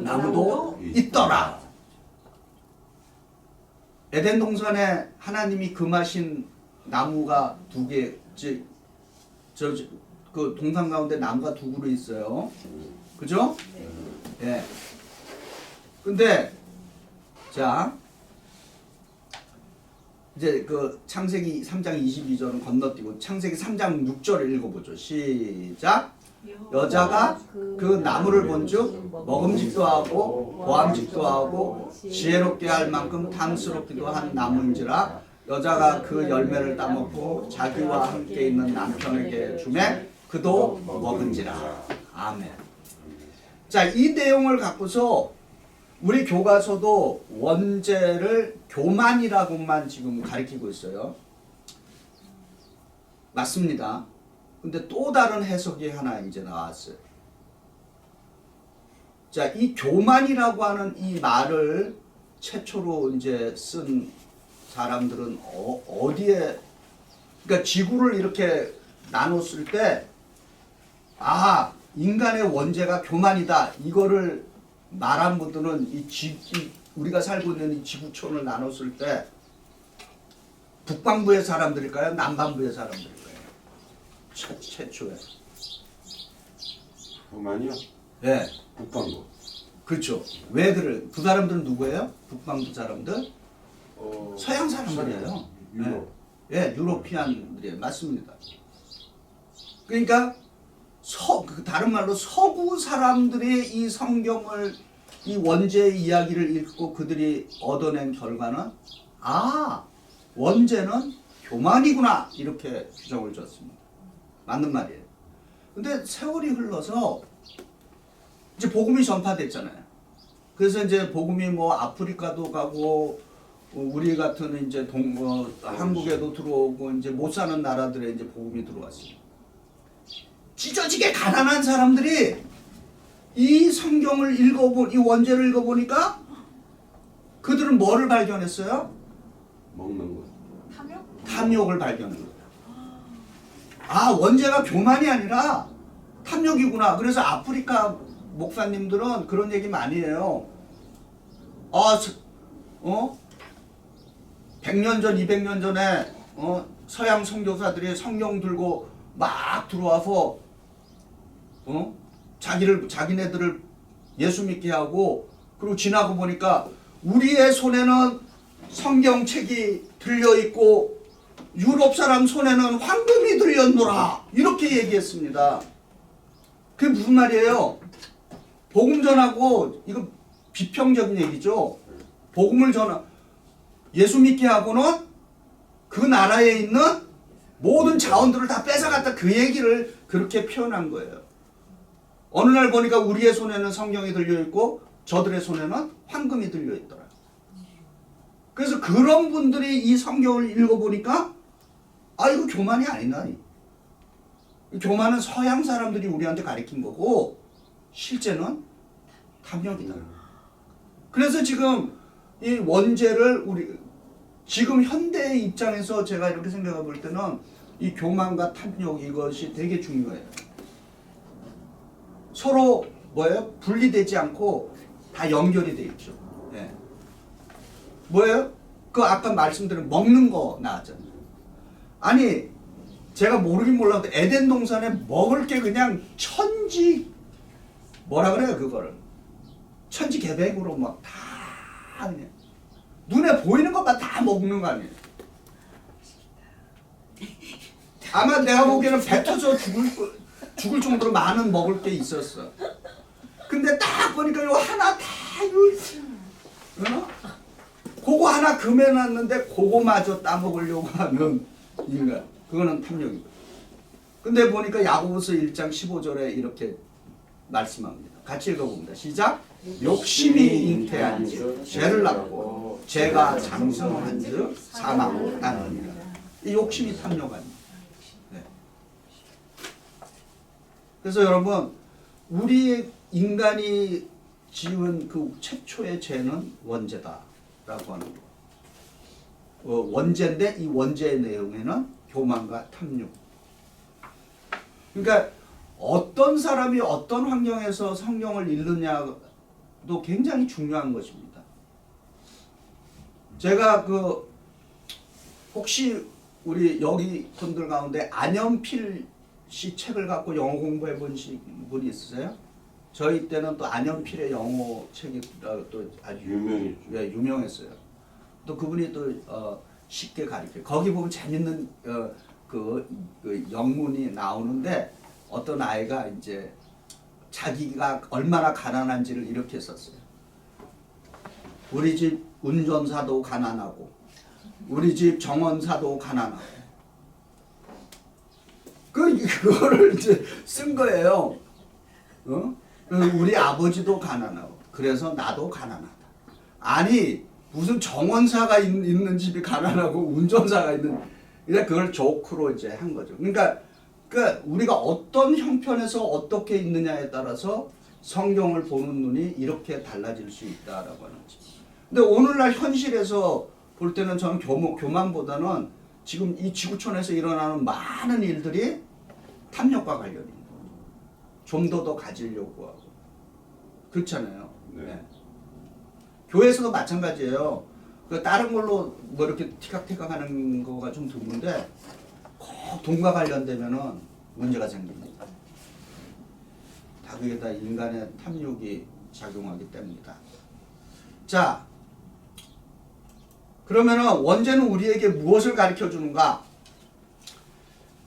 나무도 있더라. 에덴 동산에 하나님이 금하신 나무가 두 개, 그 동산 가운데 나무가 두 그루 있어요. 그죠? 예. 근데 자 이제 그 창세기 3장 22절은 건너뛰고 창세기 3장 6절을 읽어보죠. 시작. 여자가 그 나무를 본즉 먹음직도 하고 보암직도 하고 지혜롭게 할 만큼 탐스럽기도 한 나무인지라 여자가 그 열매를 따먹고 자기와 함께 있는 남편에게 주매 그도 먹은지라. 아멘. 자, 이 내용을 갖고서 우리 교과서도 원죄를 교만이라고만 지금 가리키고 있어요. 맞습니다. 근데 또 다른 해석이 하나 이제 나왔어요. 자, 이 교만이라고 하는 이 말을 최초로 이제 쓴 사람들은 어디에, 그러니까 지구를 이렇게 나눴을 때, 아, 인간의 원죄가 교만이다. 이거를 말한 분들은 우리가 살고 있는 이 지구촌을 나눴을 때, 북반부의 사람들일까요? 남반부의 사람들일까요? 최초에. 그만이요? 네. 북방구. 그렇죠. 왜 그래? 그 사람들은 누구예요? 북방부 사람들? 서양 사람들이에요. 유럽. 네, 유로피안들이에요. 맞습니다. 그러니까 다른 말로 서구 사람들이 이 성경을 이 원죄의 이야기를 읽고 그들이 얻어낸 결과는 아, 원죄는 교만이구나 이렇게 규정을 줬습니다. 맞는 말이에요. 근데 세월이 흘러서 이제 복음이 전파됐잖아요. 그래서 이제 복음이 뭐 아프리카도 가고 우리 같은 이제 한국에도 들어오고 이제 못 사는 나라들에 이제 복음이 들어왔어요. 찢어지게 가난한 사람들이 이 성경을 이 원죄를 읽어보니까 그들은 뭐를 발견했어요? 먹는 거. 탐욕을 발견했어요. 아, 원죄가 교만이 아니라 탐욕이구나. 그래서 아프리카 목사님들은 그런 얘기 많이 해요. 100년 전, 200년 전에 서양 선교사들이 성경 들고 막 들어와서 자기네들을 예수 믿게 하고 그리고 지나고 보니까 우리의 손에는 성경책이 들려있고 유럽 사람 손에는 황금이 들렸노라 이렇게 얘기했습니다. 그게 무슨 말이에요? 복음 전하고 이거 비평적인 얘기죠. 복음을 예수 믿게 하고는 그 나라에 있는 모든 자원들을 다 뺏어갔다 그 얘기를 그렇게 표현한 거예요. 어느 날 보니까 우리의 손에는 성경이 들려있고 저들의 손에는 황금이 들려있더라. 그래서 그런 분들이 이 성경을 읽어보니까 아, 이거 교만이 아니다. 교만은 서양 사람들이 우리한테 가르친 거고 실제는 탐욕이다. 그래서 지금 이 원죄를 지금 현대의 입장에서 제가 이렇게 생각해 볼 때는 이 교만과 탐욕 이것이 되게 중요해요. 서로 뭐예요? 분리되지 않고 다 연결이 돼 있죠. 네. 뭐예요? 그 아까 말씀드린 먹는 거 나왔잖아요. 아니 제가 모르긴 몰라도 에덴 동산에 먹을 게 그냥 뭐라 그래요 그거를 천지개백으로 막 다 그냥 눈에 보이는 것만 다 먹는 거 아니에요. 아마 내가 보기에는 배 터져 죽을 정도로 많은 먹을 게 있었어. 근데 딱 보니까 요 하나 다 그거 하나 금해놨는데 그거마저 따먹으려고 하는 인간. 그거는 탐욕이고. 근데 보니까 야고보서 1장 15절에 이렇게 말씀합니다. 같이 읽어봅니다. 시작. 욕심이 잉태한즉 죄를 낳고 죄가 장성한즉 사망을 낳느니라. 이 욕심이 탐욕 아닙니다. 네. 그래서 여러분 우리 인간이 지은 그 최초의 죄는 원죄다라고 하는 거. 원죄인데 이 원죄의 내용에는 교만과 탐욕. 그러니까 어떤 사람이 어떤 환경에서 성경을 읽느냐도 굉장히 중요한 것입니다. 제가 그 혹시 우리 여기 분들 가운데 안연필 씨 책을 갖고 영어 공부해 본 분이 있으세요? 저희 때는 또 안연필의 영어 책이 또 아주 유명했죠. 예, 유명했어요. 또 그분이 또 쉽게 가르쳐요. 거기 보면 재밌는 그 영문이 나오는데 어떤 아이가 이제 자기가 얼마나 가난한지를 이렇게 썼어요. 우리 집 운전사도 가난하고 우리 집 정원사도 가난하고 그거를 이제 쓴 거예요. 우리 아버지도 가난하고 그래서 나도 가난하다. 아니 무슨 정원사가 있는 집이 가난하고 운전사가 있는 그걸 조크로 이제 한 거죠. 그러니까 우리가 어떤 형편에서 어떻게 있느냐에 따라서 성경을 보는 눈이 이렇게 달라질 수 있다라고 하는 거죠. 근데 오늘날 현실에서 볼 때는 저는 교만보다는 지금 이 지구촌에서 일어나는 많은 일들이 탐욕과 관련이 있는 거죠. 좀 더 가지려고 하고 그렇잖아요. 네. 네. 교회에서도 마찬가지예요. 다른 걸로 뭐 이렇게 티격태격 하는 거가 좀 드문데 꼭 돈과 관련되면은 문제가 생깁니다. 다 그게 다 인간의 탐욕이 작용하기 때문이다. 자, 그러면은 원죄는 우리에게 무엇을 가르쳐 주는가?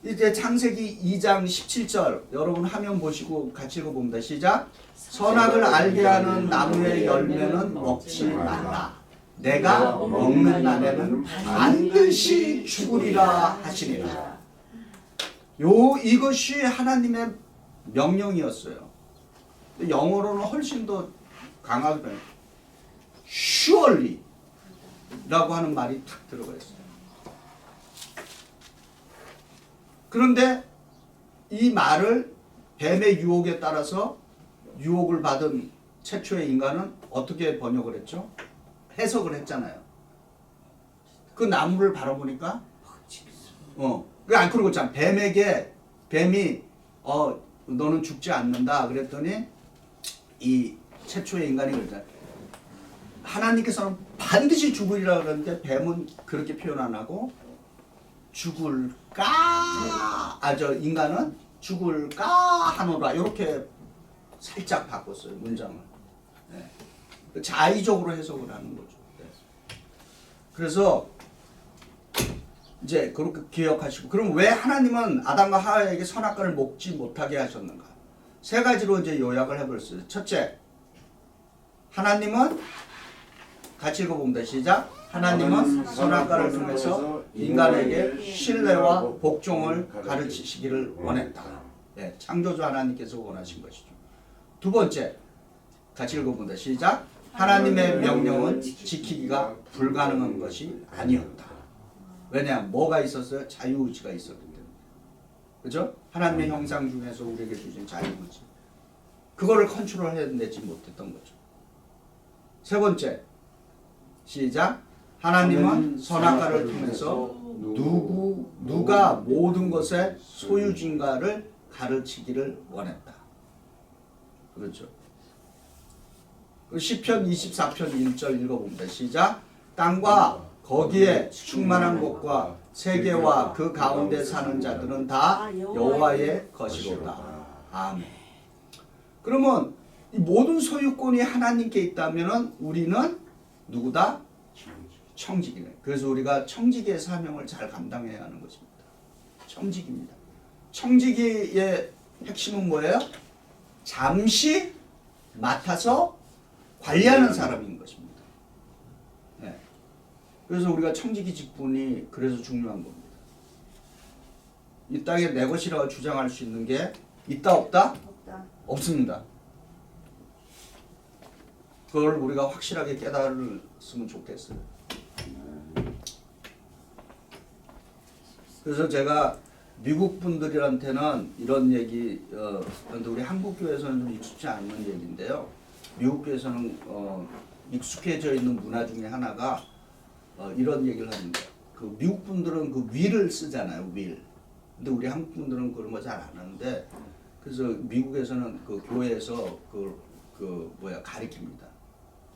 이제 창세기 2장 17절 여러분 화면 보시고 같이 읽어봅니다. 시작. 선악을 알게 하는 나무의 열매는 먹지 말라. 내가 먹는 날에는 반드시 죽으리라 하시니라. 이것이 하나님의 명령이었어요. 영어로는 훨씬 더 강하게 변해요. Surely 라고 하는 말이 탁 들어가 있어요. 그런데 이 말을 뱀의 유혹에 따라서 유혹을 받은 최초의 인간은 어떻게 번역을 했죠? 해석을 했잖아요. 그 나무를 바라보니까 그리고 참 뱀에게 뱀이 너는 죽지 않는다 그랬더니 이 최초의 인간이 그러잖아요. 하나님께서는 반드시 죽으리라 그러는데 뱀은 그렇게 표현 안 하고 죽을까 인간은 죽을까 하노라 이렇게 살짝 바꿨어요 문장을. 네. 자의적으로 해석을 하는 거죠. 네. 그래서 이제 그렇게 기억하시고 그럼 왜 하나님은 아담과 하와에게 선악과를 먹지 못하게 하셨는가? 세 가지로 이제 요약을 해버렸어요. 첫째, 하나님은 같이 읽어봅니다. 시작. 하나님은 선악과를 통해서 인간에게 신뢰와 복종을 가르치시기를 원했다. 네, 창조주 하나님께서 원하신 것이죠. 두 번째, 같이 읽어봅니다. 시작. 하나님의 명령은 지키기가 불가능한 것이 아니었다. 왜냐? 뭐가 있었어요? 자유의지가 있었기 때문에. 그죠? 하나님의 형상 중에서 우리에게 주신 자유의지. 그거를 컨트롤해내지 못했던 거죠. 세 번째, 시작. 하나님은 선악과를 통해서 누가 모든 것의 소유진가를 가르치기를 원했다. 그렇죠. 시편 24편 1절 읽어봅니다. 시작. 땅과 거기에 충만한 곳과 세계와 그 가운데 사는 자들은 다 여호와의 것이로다. 아멘. 그러면 이 모든 소유권이 하나님께 있다면은 우리는 누구다? 청직이네. 그래서 우리가 청지기의 사명을 잘 감당해야 하는 것입니다. 청직입니다. 청지기의 핵심은 뭐예요? 잠시 맡아서 관리하는 사람인 것입니다. 네. 그래서 우리가 청지기 직분이 그래서 중요한 겁니다. 이 땅에 내 것이라고 주장할 수 있는 게 있다 없다? 없다. 없습니다. 그걸 우리가 확실하게 깨달았으면 좋겠어요. 그래서 제가 미국 분들한테는 이런 얘기, 근데 우리 한국 교회에서는 좀 익숙지 않은 얘기인데요. 미국 교회에서는 익숙해져 있는 문화 중에 하나가 이런 얘기를 하는데, 그 미국 분들은 그 will을 쓰잖아요, will. 근데 우리 한국 분들은 그런 거 잘 안 하는데, 그래서 미국에서는 그 교회에서 가리킵니다.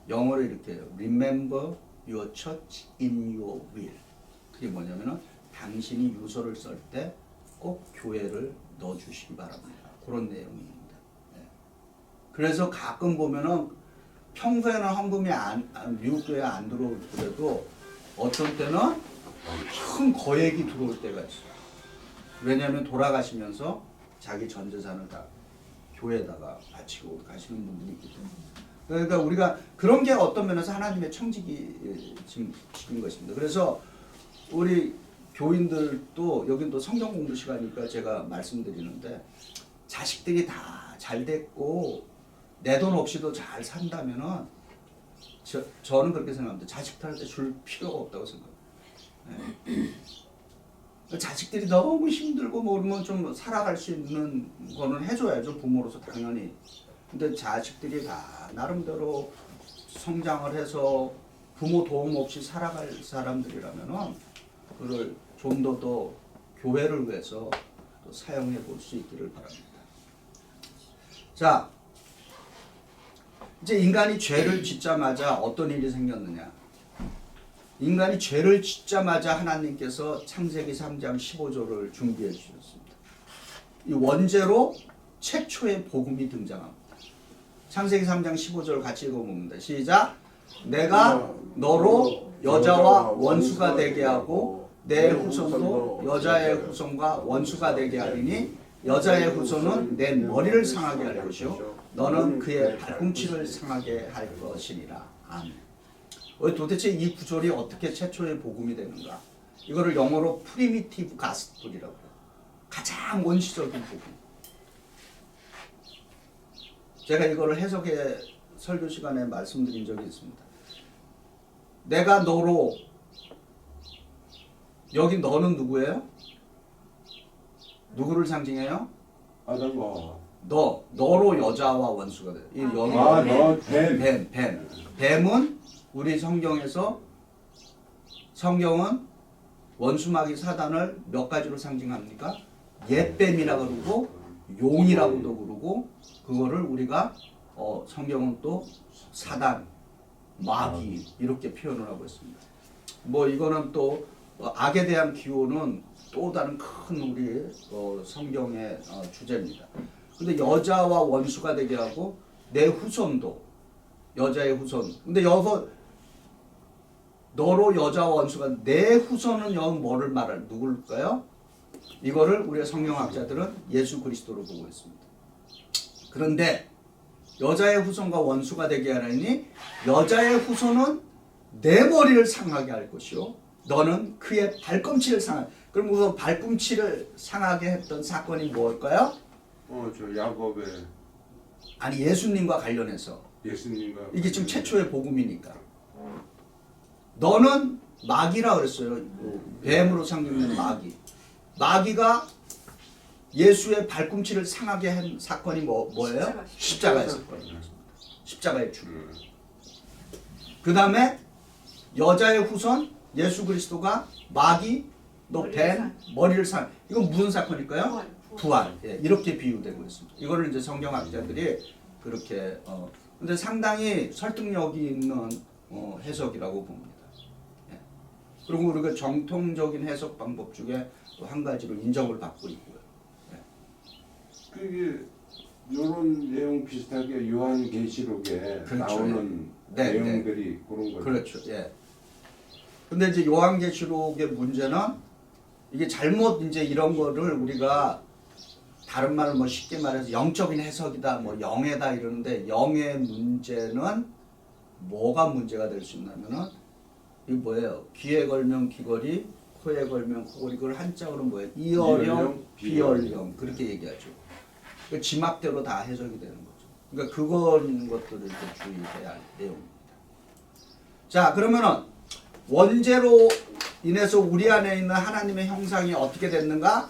영어로 이렇게 해요. Remember your church in your will. 그게 뭐냐면은 당신이 유서를 쓸 때 꼭 교회를 넣어주시기 바랍니다. 그런 내용입니다. 네. 그래서 가끔 보면은 평소에는 헌금이 미국 교회에 안 들어올 때도 어떤 때는 큰 거액이 들어올 때가 있어요. 왜냐하면 돌아가시면서 자기 전 재산을 다 교회에다가 바치고 가시는 분들이 있기 때문에. 그러니까 우리가 그런 게 어떤 면에서 하나님의 청지기 지kin 것입니다. 그래서 우리 교인들도 여긴 또 성경 공부 시간이니까 제가 말씀드리는데, 자식들이 다 잘 됐고 내 돈 없이도 잘 산다면은 저는 그렇게 생각합니다. 자식들한테 줄 필요가 없다고 생각합니다. 네. 자식들이 너무 힘들고 뭐 그러면 좀 살아갈 수 있는 거는 해줘야죠, 부모로서 당연히. 근데 자식들이 다 나름대로 성장을 해서 부모 도움 없이 살아갈 사람들이라면은 그걸 좀 더 교회를 위해서 또 사용해 볼 수 있기를 바랍니다. 자, 이제 인간이 죄를 짓자마자 어떤 일이 생겼느냐? 인간이 죄를 짓자마자 하나님께서 창세기 3장 15절을 준비해 주셨습니다. 이 원죄로 최초의 복음이 등장합니다. 창세기 3장 15절 같이 읽어봅니다. 시작. 내가 너로 여자와 원수가 되게 하고 내 후손도 여자의 후손과 원수가 되게 하리니 여자의 후손은 내 머리를 상하게 할 것이요 너는 그의 발꿈치를 상하게 할 것이니라. 아멘. 도대체 이 구절이 어떻게 최초의 복음이 되는가? 이거를 영어로 프리미티브 가스플이라고 해요. 가장 원시적인 복음. 제가 이거를 해석해 설교 시간에 말씀드린 적이 있습니다. 내가 너로, 여기 너는 누구예요? 누구를 상징해요? 아담과 너로 여자와 원수가 돼. 이 뱀은 우리 성경은 원수마귀 사단을 몇 가지로 상징합니까? 옛뱀이라고 그러고 용이라고도 그러고, 그거를 우리가 성경은 또 사단, 마귀 이렇게 표현을 하고 있습니다. 뭐 이거는 또 악에 대한 기호는 또 다른 큰 우리 성경의 주제입니다. 근데 여자와 원수가 되게 하고 내 후손도 여자의 후손. 근데 여기서 너로 여자와 원수가, 내 후손은 여기 뭐를 말할 누굴까요? 이거를 우리 성경학자들은 예수 그리스도로 보고 있습니다. 그런데 여자의 후손과 원수가 되게 하라니 여자의 후손은 내 머리를 상하게 할 것이요 너는 그의 발꿈치를 상하게. 그럼 우선 발꿈치를 상하게 했던 사건이 뭘까요? 저 야곱의 아니, 예수님과 관련해서. 예수님과 이게 지금 최초의 복음이니까. 너는 마귀라 그랬어요. 뱀으로 상징되는 마귀. 마귀가 예수의 발꿈치를 상하게 한 사건이 뭐예요? 십자가의 사건입니다. 십자가의 죽음. 그 다음에 여자의 후손 예수 그리스도가 마귀, 너 뱀, 머리를 상. 이건 무슨 사건일까요? 부활. 예, 이렇게 비유되고 있습니다. 이거를 이제 성경학자들이 그렇게 근데 상당히 설득력이 있는 해석이라고 봅니다. 예. 그리고 우리가 정통적인 해석 방법 중에 또 한 가지로 인정을 받고 있고요. 그게 이런 내용 비슷하게 요한계시록에 그렇죠. 나오는 네, 내용들이 그런 거죠. 그렇죠. 예. 근데 이제 요한계시록의 문제는 이게 잘못 이제 이런 거를 우리가 다른 말을 뭐 쉽게 말해서 영적인 해석이다, 뭐 영해다 이러는데, 영의 문제는 뭐가 문제가 될 수 있냐면은 이 뭐예요? 귀에 걸면 귀걸이, 코에 걸면 코걸이. 그걸 한자어로 뭐예요? 이어령, 비어령 그렇게 얘기하죠. 그 지막대로 다 해석이 되는 거죠. 그러니까 그건 것들을 좀 주의해야 할 내용입니다. 자, 그러면은 원죄로 인해서 우리 안에 있는 하나님의 형상이 어떻게 됐는가?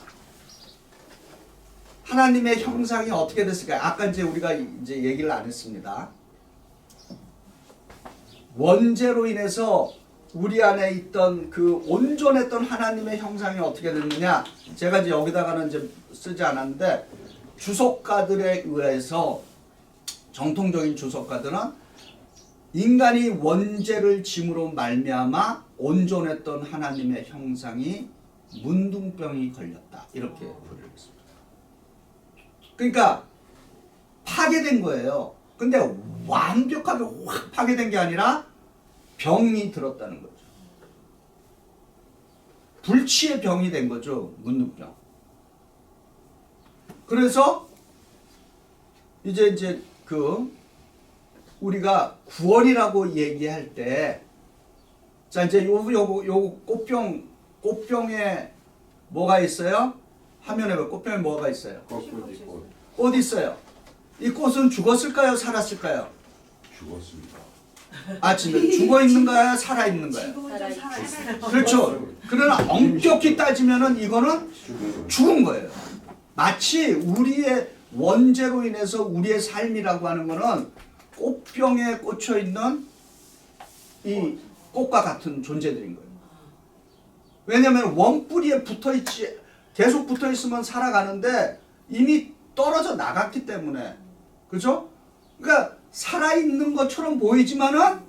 하나님의 형상이 어떻게 됐을까요? 아까 이제 우리가 이제 얘기를 안 했습니다. 원죄로 인해서 우리 안에 있던 그 온전했던 하나님의 형상이 어떻게 됐느냐? 제가 이제 여기다가는 이제 쓰지 않았는데 주석가들에 의해서 정통적인 주석가들은 인간이 원죄를 짐으로 말미암아 온전했던 하나님의 형상이 문둥병이 걸렸다 이렇게 부르고 있습니다. 그러니까 파괴된 거예요. 근데 완벽하게 확 파괴된 게 아니라 병이 들었다는 거죠. 불치의 병이 된 거죠. 문둥병. 그래서 이제 그 우리가 구원이라고 얘기할 때, 자 이제 요 꽃병에 뭐가 있어요? 화면에 꽃병에 뭐가 있어요? 꽃 있어요. 이 꽃은 죽었을까요? 살았을까요? 죽었습니다. 아, 진짜 죽어 있는가요? 살아 있는가요? 지금은 좀 살아있어요. 그렇죠. 그러나 엄격히 따지면은 이거는 죽은 거예요. 마치 우리의 원죄로 인해서 우리의 삶이라고 하는 거는 꽃병에 꽂혀 있는 이 꽃과 같은 존재들인 거예요. 왜냐하면 원뿌리에 붙어 있지, 계속 붙어 있으면 살아가는데 이미 떨어져 나갔기 때문에, 그죠? 그러니까 살아있는 것처럼 보이지만은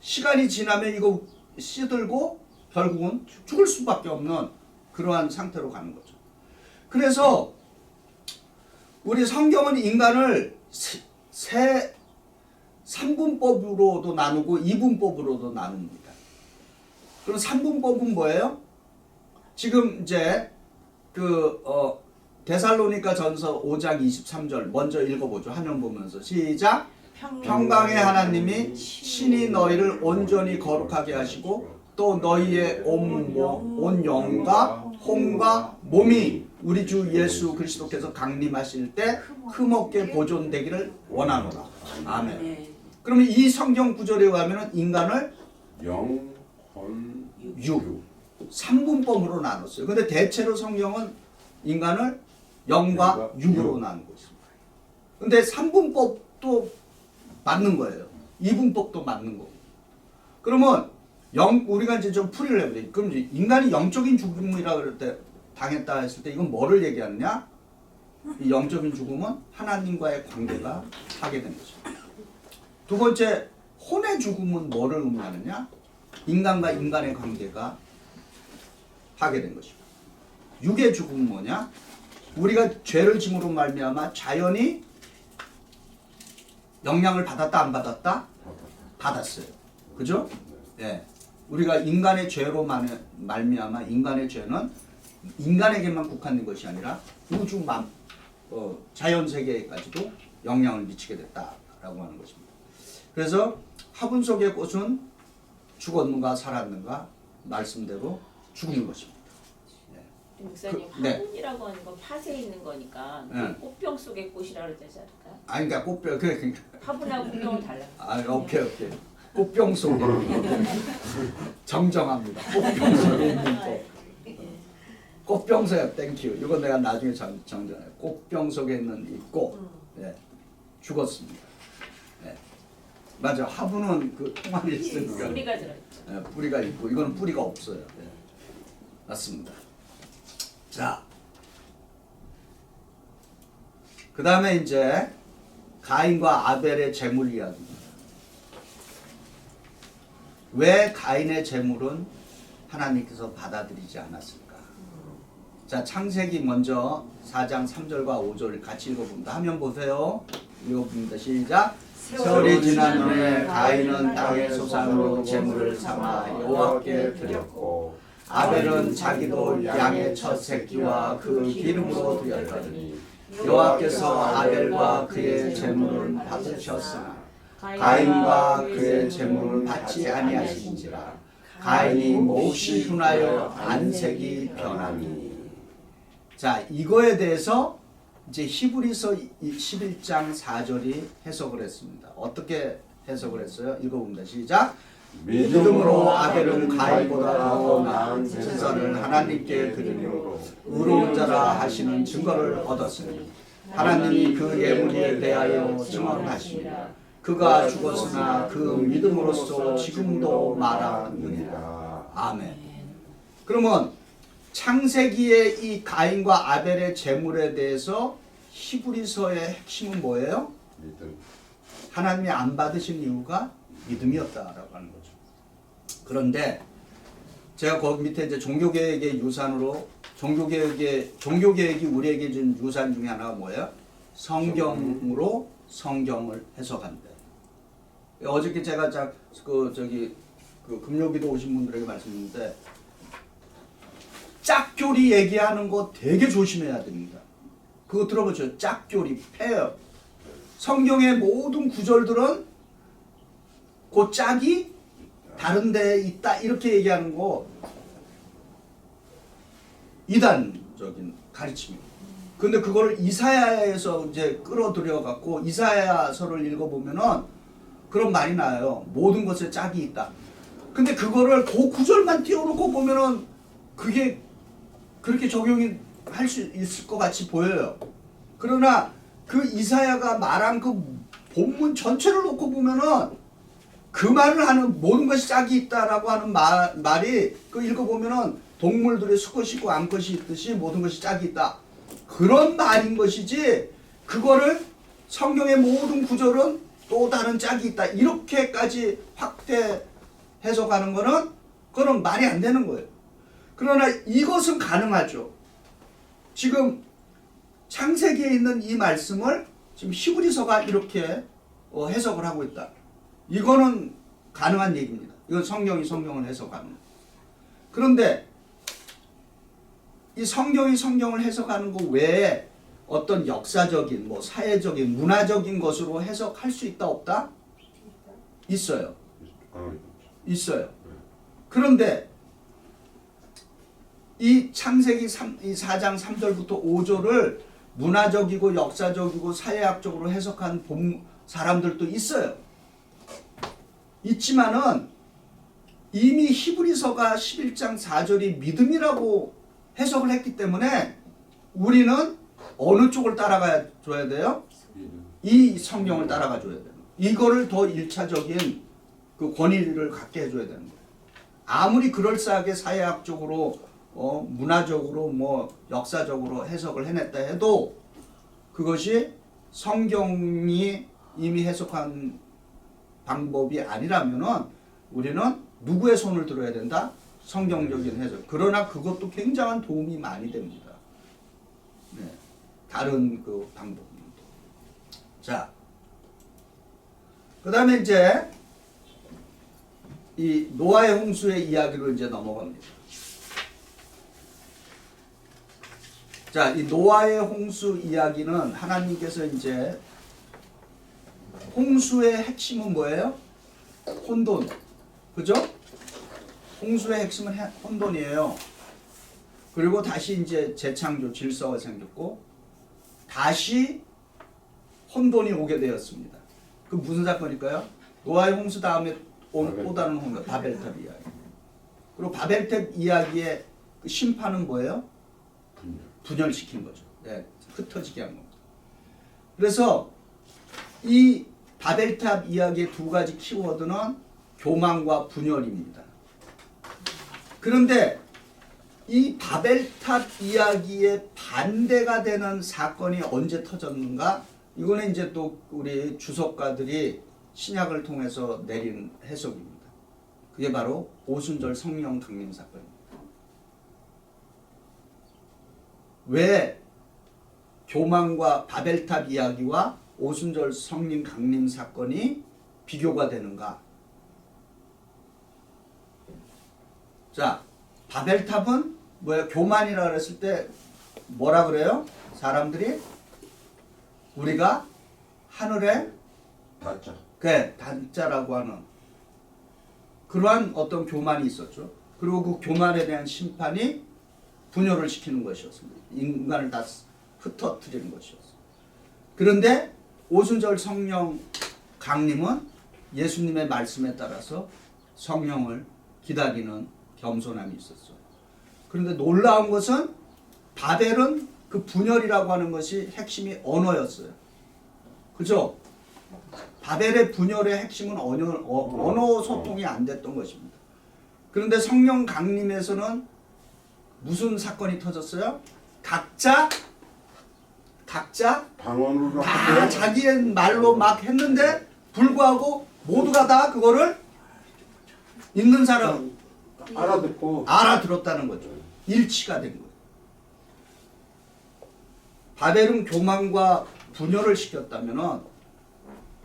시간이 지나면 이거 시들고 결국은 죽을 수밖에 없는 그러한 상태로 가는 거죠. 그래서 우리 성경은 인간을 세 3분법으로도 나누고 2분법으로도 나눕니다. 그럼 3분법은 뭐예요? 지금 이제 데살로니가 전서 5장 23절 먼저 읽어보죠. 화면 보면서 시작. 평강의 하나님이 신이 너희를 온전히 거룩하게 하시고 또 너희의 온 영과 혼과 몸이 우리 주 예수 그리스도께서 강림하실 때 흠없게 보존되기를 원하노라. 아멘. 네. 그러면 이 성경 구절에 의하면 인간을 영, 혼, 육 3분법으로 나눴어요. 근데 대체로 성경은 인간을 영과 육으로 나누고 있습니다. 근데 3분법도 맞는 거예요. 2분법도 맞는 거고. 그러면 우리가 이제 좀 풀이를 해보죠. 그럼 이제 인간이 영적인 죽음이라고 그럴 때 당했다 했을 때 이건 뭐를 얘기하느냐? 이 영적인 죽음은 하나님과의 관계가 파괴된 거죠. 두 번째, 혼의 죽음은 뭐를 의미하느냐? 인간과 인간의 관계가 파괴된 것이고. 육의 죽음은 뭐냐? 우리가 죄를 짐으로 말미암아 자연이 영향을 받았다 안 받았다? 받았어요. 그죠? 예. 우리가 인간의 죄로 말미암아 인간의 죄는 인간에게만 국한된 것이 아니라 우주 자연 세계에까지도 영향을 미치게 됐다라고 하는 것입니다. 그래서 화분 속의 꽃은 죽었는가 살았는가 말씀대로 죽는 것입니다. 목사님 네. 화분이라고 하는 건 팥에 있는 거니까 네. 꽃병 속의 꽃이라 그러지 않을까요? 아니 그러니까 꽃병 그러니까 화분하고 꽃병은 달라. 아 오케이 꽃병 속에 정정합니다. 꽃병 속에 있는 꽃. 꽃병서야 땡큐. 이건 내가 나중에 정정해. 꽃병 속에 있는 이 꽃. 예. 죽었습니다. 예. 맞아. 화분은 그 통안에 있으니까. 뿌리가 들어있죠. 예, 뿌리가 있고 이거는 뿌리가 없어요. 예. 맞습니다. 자. 그 다음에 이제 가인과 아벨의 제물 이야기입니다. 왜 가인의 제물은 하나님께서 받아들이지 않았을까? 자, 창세기 먼저 4장 3절과 5절 같이 읽어봅니다. 화면 보세요. 읽어봅니다. 시작. 세월이 지난 후에 가인은 땅의 소산으로 제물을 삼아 여호와께 드렸고 아벨은 자기도 양의 첫 새끼와 그 기름으로 드렸더니 여호와께서 아벨과 그의 제물은 받으셨으나 가인과 그의 제물은 받지 아니하신지라. 가인이 몹시 흉하여 안색이 변하니. 자, 이거에 대해서 이제 히브리서 11장 4절이 해석을 했습니다. 어떻게 해석을 했어요? 읽어봅니다. 시작. 믿음으로 아벨은 가인보다 더 나은 제사를 하나님께 드리므로 의로운 자라 하시는 증거를 얻었으니 하나님이 그 예물에 대하여 증언하시니라. 그가 죽었으나 그 믿음으로써 지금도 말하느니라. 아멘. 그러면 창세기의 이 가인과 아벨의 제물에 대해서 히브리서의 핵심은 뭐예요? 믿음. 하나님이 안 받으신 이유가 믿음이었다라고 하는 거죠. 그런데 제가 거기 밑에 이제 종교개혁의 유산으로 종교개혁이 우리에게 준 유산 중에 하나가 뭐예요? 성경으로 성경을 해석한다. 어저께 제가 그 금요기도 오신 분들에게 말씀드렸는데 짝교리 얘기하는 거 되게 조심해야 됩니다. 그거 들어보죠. 짝교리, 페어. 성경의 모든 구절들은 그 짝이 다른 데에 있다 이렇게 얘기하는 거 이단적인 가르침입니다. 근데 그거를 이사야에서 이제 끌어들여 갖고 이사야서를 읽어보면은 그런 말이 나요. 모든 것에 짝이 있다. 근데 그거를 그 구절만 띄워놓고 보면은 그게 그렇게 적용이 할 수 있을 것 같이 보여요. 그러나 그 이사야가 말한 그 본문 전체를 놓고 보면은 그 말을 하는 모든 것이 짝이 있다라고 하는 말이 그 읽어보면은 동물들의 수컷이 있고 암컷이 있듯이 모든 것이 짝이 있다. 그런 말인 것이지 그거를 성경의 모든 구절은 또 다른 짝이 있다. 이렇게까지 확대 해석하는 거는 그건 말이 안 되는 거예요. 그러나 이것은 가능하죠. 지금 창세기에 있는 이 말씀을 지금 히브리서가 이렇게 해석을 하고 있다. 이거는 가능한 얘기입니다. 이건 성경이 성경을 해석하는 거예요. 그런데 이 성경이 성경을 해석하는 것 외에 어떤 역사적인, 뭐 사회적인, 문화적인 것으로 해석할 수 있다 없다? 있어요. 있어요. 그런데 이 창세기 이 4장 3절부터 5절을 문화적이고 역사적이고 사회학적으로 해석한 사람들도 있어요. 있지만은 이미 히브리서가 11장 4절이 믿음이라고 해석을 했기 때문에 우리는 어느 쪽을 따라가 줘야 돼요? 이 성경을 따라가 줘야 돼요. 이거를 더 1차적인 그 권위를 갖게 해줘야 되는 거예요. 아무리 그럴싸하게 사회학적으로 문화적으로 뭐 역사적으로 해석을 해냈다 해도 그것이 성경이 이미 해석한 방법이 아니라면은 우리는 누구의 손을 들어야 된다? 성경적인 해석. 그러나 그것도 굉장한 도움이 많이 됩니다. 네. 다른 그 방법입니다. 자, 그 다음에 이제 이 노아의 홍수의 이야기로 이제 넘어갑니다. 자, 이 노아의 홍수 이야기는 하나님께서 이제 홍수의 핵심은 뭐예요? 혼돈. 그죠? 홍수의 핵심은 혼돈이에요. 그리고 다시 이제 재창조, 질서가 생겼고 다시 혼돈이 오게 되었습니다. 그 무슨 사건일까요? 노아의 홍수 다음에 또 다른 혼돈, 바벨탑 이야기. 그리고 바벨탑 이야기의 그 심판은 뭐예요? 분열시킨 거죠. 네, 흩어지게 한 겁니다. 그래서 이 바벨탑 이야기의 두 가지 키워드는 교만과 분열입니다. 그런데 이 바벨탑 이야기의 반대가 되는 사건이 언제 터졌는가? 이거는 이제 또 우리 주석가들이 신약을 통해서 내린 해석입니다. 그게 바로 오순절 성령 강림 사건입니다. 왜 교만과 바벨탑 이야기와 오순절 성령 강림 사건이 비교가 되는가? 자, 바벨탑은 뭐야? 교만이라 그랬을 때 뭐라 그래요? 사람들이 우리가 하늘에 다짜. 단자라고 하는 그러한 어떤 교만이 있었죠. 그리고 그 교만에 대한 심판이 분열을 시키는 것이었습니다. 인간을 다 흩어뜨리는 것이었어요. 그런데 오순절 성령 강림은 예수님의 말씀에 따라서 성령을 기다리는 겸손함이 있었어요. 그런데 놀라운 것은 바벨은 그 분열이라고 하는 것이 핵심이 언어였어요. 그죠? 바벨의 분열의 핵심은 언어 소통이 안 됐던 것입니다. 그런데 성령 강림에서는 무슨 사건이 터졌어요? 각자 방언으로 다 자기의 말로 막 했는데 불구하고 모두가 다 그거를 있는 사람 알아들었다는 거죠. 일치가 된 거예요. 바벨은 교만과 분열을 시켰다면은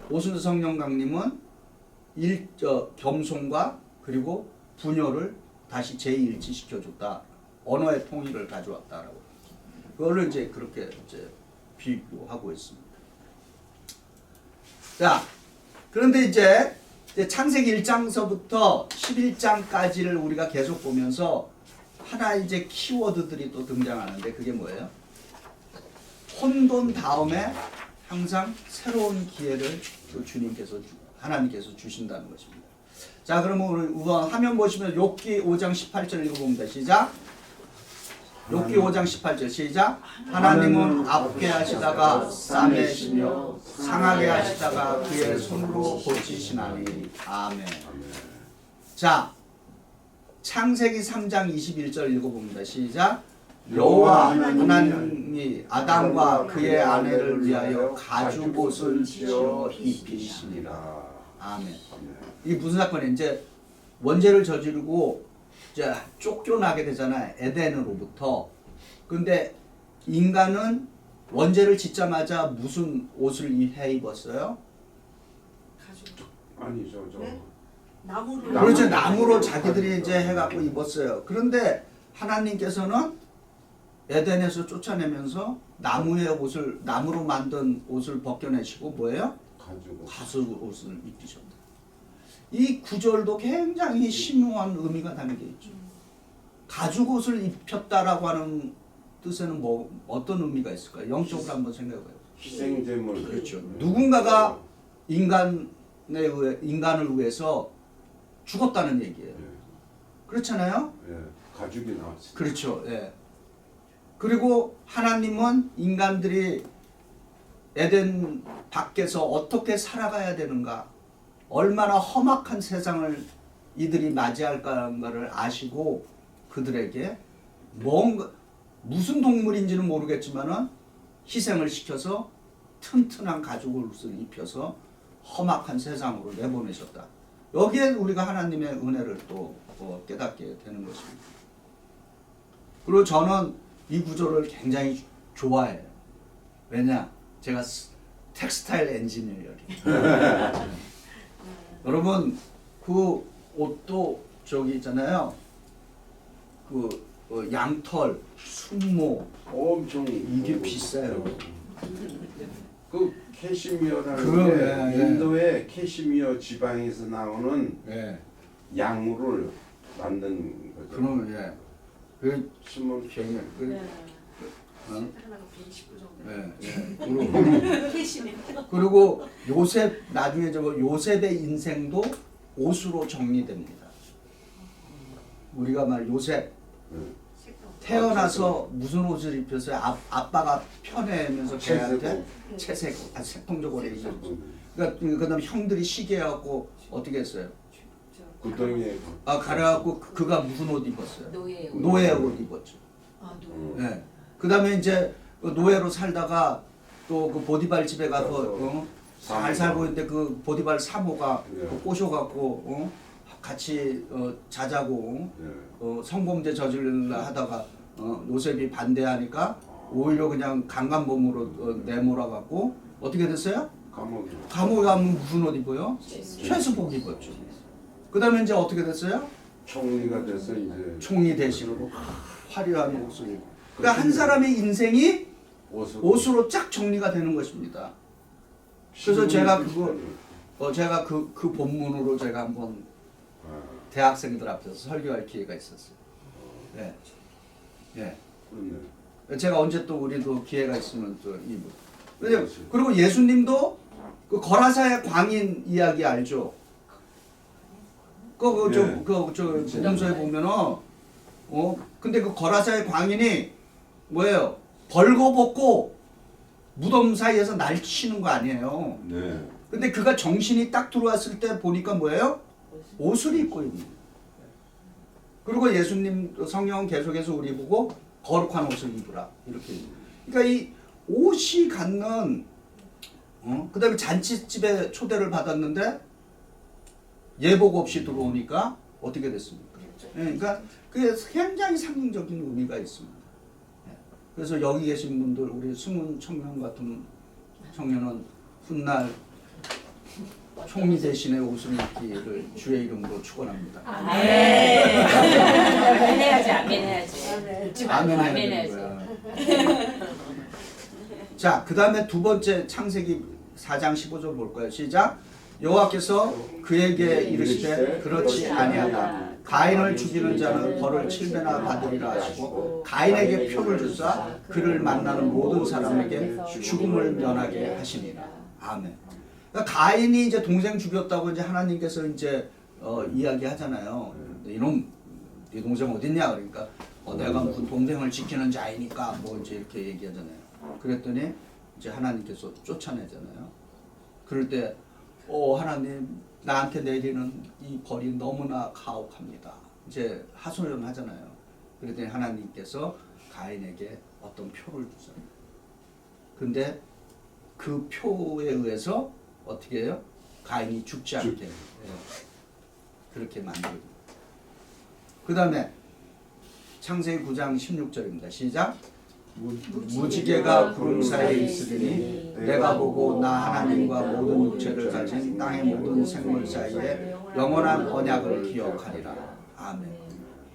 오순절 성령 강림은 겸손과 그리고 분열을 다시 재일치시켜줬다. 언어의 통일을 가져왔다라고. 그거를 이제 그렇게 이제 비교하고 있습니다. 자, 그런데 이제 창세기 1장서부터 11장까지를 우리가 계속 보면서 하나 이제 키워드들이 또 등장하는데 그게 뭐예요? 혼돈 다음에 항상 새로운 기회를 주님께서 하나님께서 주신다는 것입니다. 자, 그러면 우선 화면 보시면 욥기 5장 18절 읽어봅니다. 시작. 욥기 5장 18절 시작. 하나님은 아프게 하시다가 싸매시며 상하게 하시다가 그의 손으로 고치시나니. 아멘. 자, 창세기 3장 21절 읽어봅니다. 시작. 여호와 하나님이 아담과 그의 아내를 위하여 가죽옷을 지어 입히시니라. 아멘. 이게 무슨 사건이에요? 이제 원죄를 저지르고 이제 쫓겨나게 되잖아요. 에덴으로부터. 근데 인간은 원죄를 짓자마자 무슨 옷을 해 입었어요? 아니죠, 저. 네? 나무로. 그렇죠. 나무로 자기들이 이제 해갖고 입었어요. 그런데 하나님께서는 에덴에서 쫓아내면서 나무로 만든 옷을 벗겨내시고 뭐예요? 가죽 옷을 입히셨다. 이 구절도 굉장히 심오한 의미가 담겨 있죠. 가죽 옷을 입혔다라고 하는 뜻에는 뭐 어떤 의미가 있을까요? 영적으로 한번 생각해봐요. 희생제물. 그렇죠. 누군가가 인간을 위해서 죽었다는 얘기예요. 그렇잖아요? 예, 가죽이 나왔어요. 그렇죠. 예. 그리고 하나님은 인간들이 에덴 밖에서 어떻게 살아가야 되는가, 얼마나 험악한 세상을 이들이 맞이할까를 아시고 그들에게 무슨 동물인지는 모르겠지만은 희생을 시켜서 튼튼한 가죽옷을 입혀서 험악한 세상으로 내보내셨다. 여기에 우리가 하나님의 은혜를 또 깨닫게 되는 것입니다. 그리고 저는 이 구조를 굉장히 좋아해요. 왜냐? 제가 텍스타일 엔지니어예요. 여러분 그 옷도 저기 있잖아요. 그 양털, 순모 엄청 이게 비싸요. 그 캐시미어라는 그럼, 게 예, 예. 인도의 캐시미어 지방에서 나오는 예. 양으를 만든 거죠. 그럼 예. 그 신문 병에 그 네. 어? 하나가 120구 정도. 예. 예. 캐시네. 그리고 요셉 나중에 저거 요셉의 인생도 옷으로 정리됩니다. 우리가 말 요셉 태어나서 무슨 옷을 입혔어요? 아빠가 편애하면서 걔한테 채색, 색통적으로 입혔죠. 그러니까 그다음 형들이 시기해갖고 어떻게 했어요? 구덩이에 가려갖고 그가 무슨 옷 입었어요? 노예. 노예 옷 입었죠. 아, 노. 예. 그다음에 이제 노예로 살다가 또 그 보디발 집에 가서 잘 살고 있는데 그 보디발 사모가 예. 꼬셔갖고 같이 자자고 성범죄 저질러 하다가 요셉이 반대하니까 오히려 그냥 강간범으로 내몰아갖고 어떻게 됐어요? 감옥에 가면 무슨 옷 입어요? 최수복 입었죠. 그 다음에 이제 어떻게 됐어요? 총리가 돼서 이제 총리 대신으로 화려한 옷을 입고. 그러니까 한 사람의 인생이 옷으로 쫙 정리가 되는 것입니다. 그래서 제가 제가 그 본문으로 제가 한번 대학생들 앞에서 설교할 기회가 있었어요. 예. 예. 그렇네. 제가 언제 또 우리도 기회가 있으면 또 이부. 그리고 예수님도 그 거라사의 광인 이야기 알죠? 예. 저 복음서에 보면은 근데 그 거라사의 광인이 뭐예요? 벌거벗고 무덤 사이에서 날치는 거 아니에요. 네. 근데 그가 정신이 딱 들어왔을 때 보니까 뭐예요? 옷을 입고 있는 거예요. 그리고 예수님 성경은 계속해서 우리 보고 거룩한 옷을 입으라 이렇게. 그러니까 이 옷이 갖는 그다음에 잔치집에 초대를 받았는데 예복 없이 들어오니까 어떻게 됐습니까? 그러니까 그게 굉장히 상징적인 의미가 있습니다. 그래서 여기 계신 분들 우리 승훈 청년 같은 청년은 훗날 총리 대신에 옷을 입기를 주의 이름으로 축원합니다. 아멘. 해야지, 아멘 해야지. 아멘 해야 아멘 되는 해야지. 거야. 자, 그 다음에 두 번째 창세기 4장 15절 볼 거예요. 시작. 여호와께서 그에게 이르시되 그렇지 아니하다. 가인을 죽이는 자는 벌을 7배나 받으리라 하시고 가인에게 표를 주사 그를 만나는 모든 사람에게 죽음을 면하게 하시니라. 아멘. 그러니까 가인이 이제 동생 죽였다고 이제 하나님께서 이제 이야기하잖아요. 이놈 네 동생 어딨냐 그러니까 내가 그 동생을 지키는 자이니까 뭐 이제 이렇게 얘기하잖아요. 그랬더니 이제 하나님께서 쫓아내잖아요. 그럴 때 하나님 나한테 내리는 이 벌이 너무나 가혹합니다. 이제 하소연하잖아요. 그랬더니 하나님께서 가인에게 어떤 표를 주잖아요. 근데 그 표에 의해서 어떻게 해요? 가인이 죽지 않게 그렇게 만들고. 그 다음에 창세기 9장 16절입니다. 시작. 무지개가 구름 사이에 있으리니 내가 보고 나 하나님과 모든 육체를 가진 땅의 모든 생물 사이에 영원한 언약을 기억하리라. 아멘.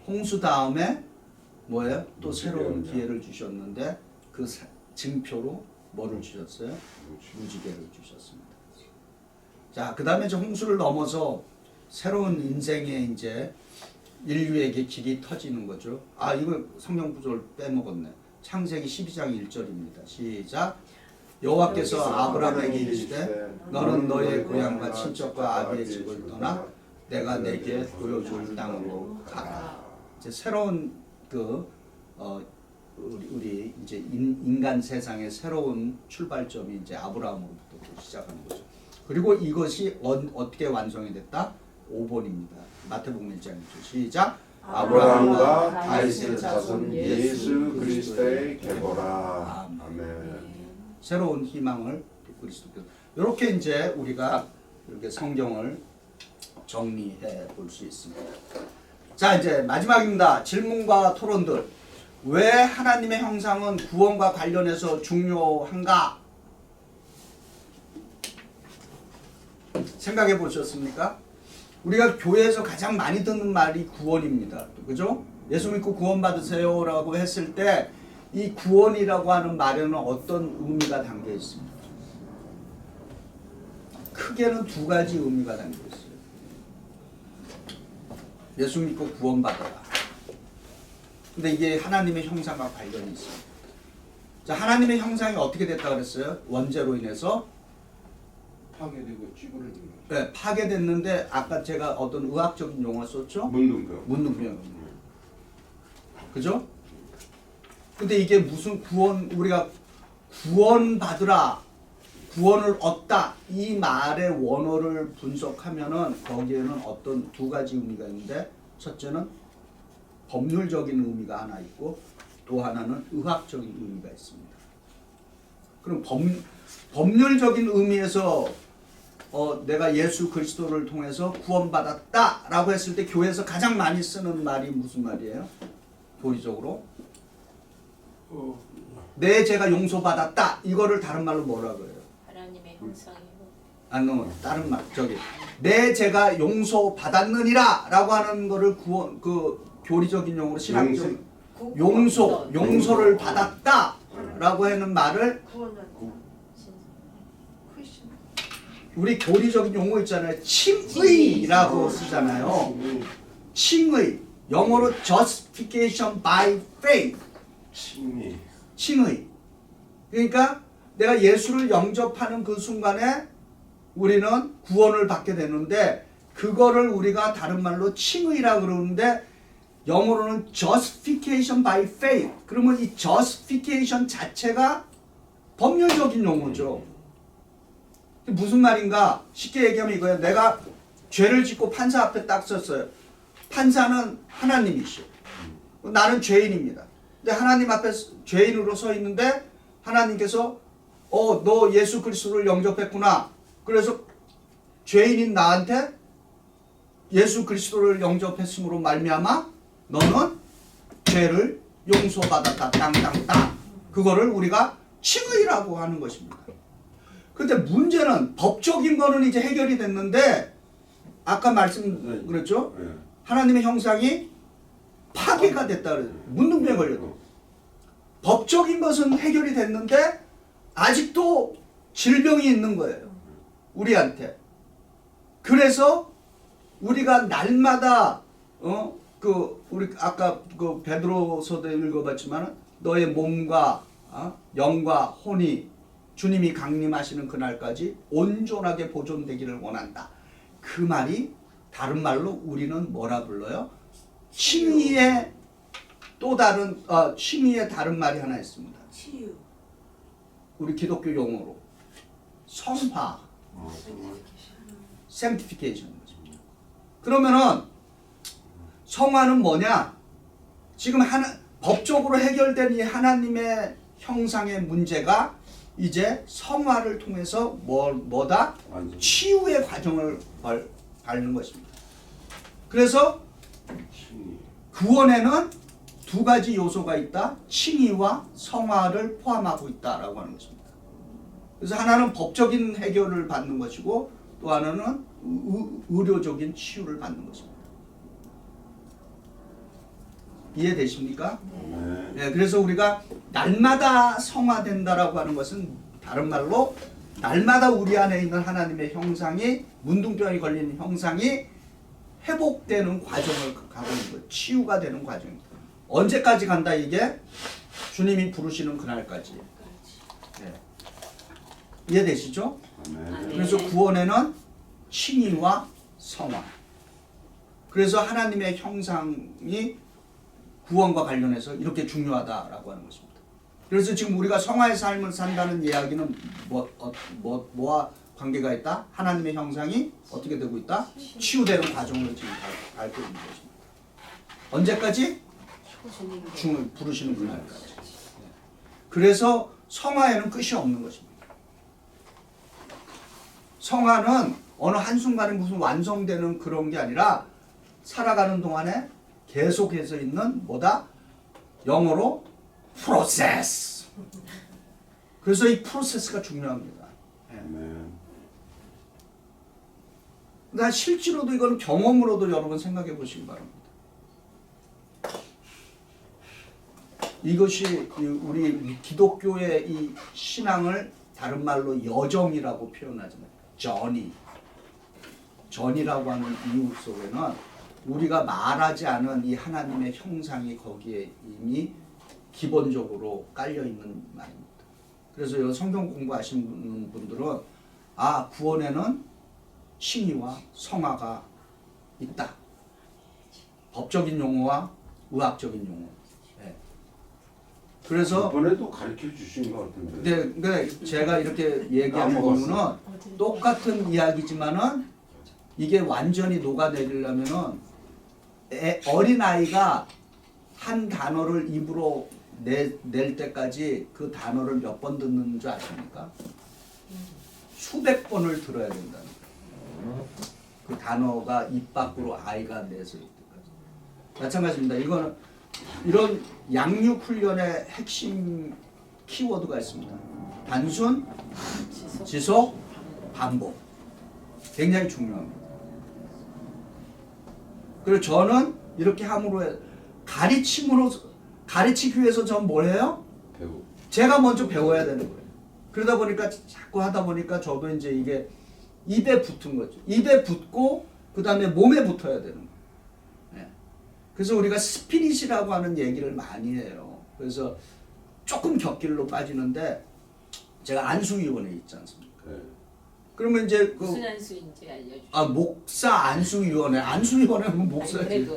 홍수 다음에 뭐예요? 또 새로운 기회를 주셨는데 그 증표로 뭐를 주셨어요? 무지개를 주셨습니다. 자, 그 다음에 이제 홍수를 넘어서 새로운 인생에 이제 인류에게 길이 터지는 거죠. 아, 이거 성경 구절 빼먹었네. 창세기 12장 1절입니다. 시작. 여호와께서 아브라함에게 이르시되 너는 너의 고향과 친척과 아비의 집을 떠나 내가 내게 보여줄 땅으로 가라. 이제 새로운 우리 이제 인간 세상의 새로운 출발점이 이제 아브라함으로부터 시작하는 거죠. 그리고 이것이 어떻게 완성이 됐다? 5번입니다. 마태복음 1장이죠. 시작. 아브라함과 다윗의 자손 예수 그리스도의 계보라. 아멘. 새로운 희망을 그리스도께서 이렇게 이제 우리가 이렇게 성경을 정리해 볼 수 있습니다. 자, 이제 마지막입니다. 질문과 토론들. 왜 하나님의 형상은 구원과 관련해서 중요한가? 생각해 보셨습니까? 우리가 교회에서 가장 많이 듣는 말이 구원입니다. 그죠? 예수 믿고 구원 받으세요라고 했을 때 이 구원이라고 하는 말에는 어떤 의미가 담겨 있습니다. 크게는 두 가지 의미가 담겨 있어요. 예수 믿고 구원 받아라. 근데 이게 하나님의 형상과 관련이 있습니다. 자, 하나님의 형상이 어떻게 됐다 그랬어요? 원죄로 인해서 파괴되고 찌그러지는 거죠. 네, 파괴됐는데 아까 제가 어떤 의학적인 용어를 썼죠? 문둥병. 문둥병. 그죠? 근데 이게 무슨 우리가 구원 받으라, 구원을 얻다 이 말의 원어를 분석하면은 거기에는 어떤 두 가지 의미가 있는데 첫째는 법률적인 의미가 하나 있고 또 하나는 의학적인 의미가 있습니다. 그럼 법률적인 의미에서 내가 예수 그리스도를 통해서 구원받았다라고 했을 때 교회에서 가장 많이 쓰는 말이 무슨 말이에요? 도리적으로 내 죄가 용서받았다. 이거를 다른 말로 뭐라고 해요? 하나님의 형상이고. 아니, 다른 말. 내 죄가 용서받았느니라라고 하는 거를 교리적인 용어로 신학적 용서를 받았다라고 하는 말을 우리 교리적인 용어 있잖아요. 칭의라고 쓰잖아요. 칭의. 영어로 justification by faith. 칭의. 칭의. 그러니까 내가 예수를 영접하는 그 순간에 우리는 구원을 받게 되는데 그거를 우리가 다른 말로 칭의라 그러는데 영어로는 justification by faith. 그러면 이 justification 자체가 법률적인 용어죠. 무슨 말인가? 쉽게 얘기하면 이거예요. 내가 죄를 짓고 판사 앞에 딱 섰어요. 판사는 하나님이시오. 나는 죄인입니다. 근데 하나님 앞에 죄인으로 서 있는데 하나님께서 너 예수 그리스도를 영접했구나. 그래서 죄인인 나한테 예수 그리스도를 영접했음으로 말미암아 너는 죄를 용서받았다. 땅땅땅. 그거를 우리가 칭의라고 하는 것입니다. 근데 문제는 법적인 거는 이제 해결이 됐는데 아까 말씀드렸죠? 네. 하나님의 형상이 파괴가 됐다 그래요. 문둥병에 걸려도. 법적인 것은 해결이 됐는데 아직도 질병이 있는 거예요. 우리한테. 그래서 우리가 날마다 우리 아까 그 베드로서도 읽어봤지만 너의 몸과 영과 혼이 주님이 강림하시는 그날까지 온전하게 보존되기를 원한다. 그 말이 다른 말로 우리는 뭐라 불러요? 칭의의 또 다른 칭의의 다른 말이 하나 있습니다. 치유. 우리 기독교 용어로 성화, sanctification. 그러면은 성화는 뭐냐? 지금 법적으로 해결된 이 하나님의 형상의 문제가 이제 성화를 통해서 뭐다? 완전. 치유의 과정을 밟는 것입니다. 그래서 칭의. 구원에는 두 가지 요소가 있다. 칭의와 성화를 포함하고 있다라고 하는 것입니다. 그래서 하나는 법적인 해결을 받는 것이고 또 하나는 의료적인 치유를 받는 것입니다. 이해되십니까? 네. 네, 그래서 우리가 날마다 성화된다라고 하는 것은 다른 말로 날마다 우리 안에 있는 하나님의 형상이 문둥병이 걸린 형상이 회복되는 과정을 가고 있는 거예요. 치유가 되는 과정입니다. 언제까지 간다 이게? 주님이 부르시는 그날까지. 네. 이해되시죠? 네. 그래서 구원에는 칭의와 성화. 그래서 하나님의 형상이 구원과 관련해서 이렇게 중요하다라고 하는 것입니다. 그래서 지금 우리가 성화의 삶을 산다는 이야기는 뭐와 관계가 있다? 하나님의 형상이 어떻게 되고 있다? 치유되는 과정을 지금 밟고 있는 것입니다. 언제까지? 부르시는 그날까지. 그래서 성화에는 끝이 없는 것입니다. 성화는 어느 한순간에 무슨 완성되는 그런 게 아니라 살아가는 동안에 계속해서 있는 뭐다? 영어로 프로세스. 그래서 이 프로세스가 중요합니다. 네. 나 실제로도 이건 경험으로도 여러분 생각해 보시기 바랍니다. 이것이 우리 기독교의 이 신앙을 다른 말로 여정이라고 표현하잖아요. 전이라고 하는 이유 속에는 우리가 말하지 않은 이 하나님의 형상이 거기에 이미 기본적으로 깔려 있는 말입니다. 그래서 성경 공부하시는 분들은 구원에는 칭의와 성화가 있다. 법적인 용어와 의학적인 용어. 네. 그래서 이번에도 가르쳐 주신 것 같은데. 근데 제가 이렇게 얘기하는 이유는 똑같은 이야기지만은 이게 완전히 녹아내리려면은 어린아이가 한 단어를 입으로 낼 때까지 그 단어를 몇 번 듣는 줄 아십니까? 수백 번을 들어야 된다는 거예요. 그 단어가 입 밖으로 아이가 내서 때까지. 마찬가지입니다. 이거는 이런 양육 훈련의 핵심 키워드가 있습니다. 단순, 지속, 반복. 굉장히 중요합니다. 그리고 저는 이렇게 함으로 가르치기 위해서 전 뭘 해요? 배우. 제가 먼저 배워야 되는 거예요. 그러다 보니까 자꾸 하다 보니까 저도 이제 이게 입에 붙은 거죠. 입에 붙고 그 다음에 몸에 붙어야 되는 거예요. 네. 그래서 우리가 스피릿이라고 하는 얘기를 많이 해요. 그래서 조금 곁길로 빠지는데 제가 안수위원회 있지 않습니까? 네. 그러면 이제 그 무슨 안수인지 알려주세요. 목사 안수위원회, 안수위원회는 아니, 목사지. 그래도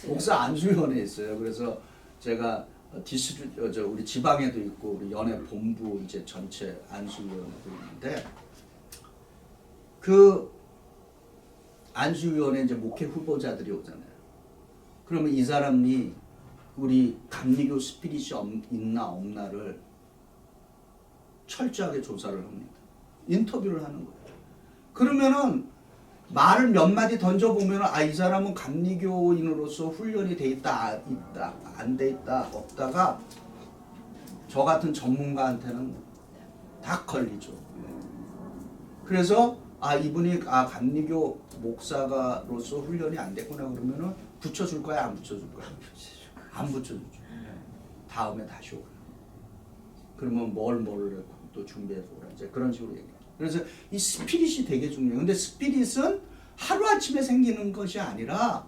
목사 안수위원회 있어요. 그래서 제가 우리 지방에도 있고 우리 연회 본부 이제 전체 안수위원회도 있는데 그 안수위원회 이제 목회 후보자들이 오잖아요. 그러면 이 사람이 우리 감리교 스피릿이 있나 없나를 철저하게 조사를 합니다. 인터뷰를 하는 거예요. 그러면은 말을 몇 마디 던져보면 이 사람은 감리교인으로서 훈련이 돼 있다, 안 돼 있다, 없다가 저 같은 전문가한테는 다 걸리죠. 그래서 이분이 감리교 목사가로서 훈련이 안 됐구나 그러면은 붙여줄 거야, 안 붙여줄 거야? 안 붙여주죠. 다음에 다시 오라. 그러면 뭘 또 준비해서 오라. 이제 그런 식으로 얘기해요. 그래서 이 스피릿이 되게 중요해요. 근데 스피릿은 하루아침에 생기는 것이 아니라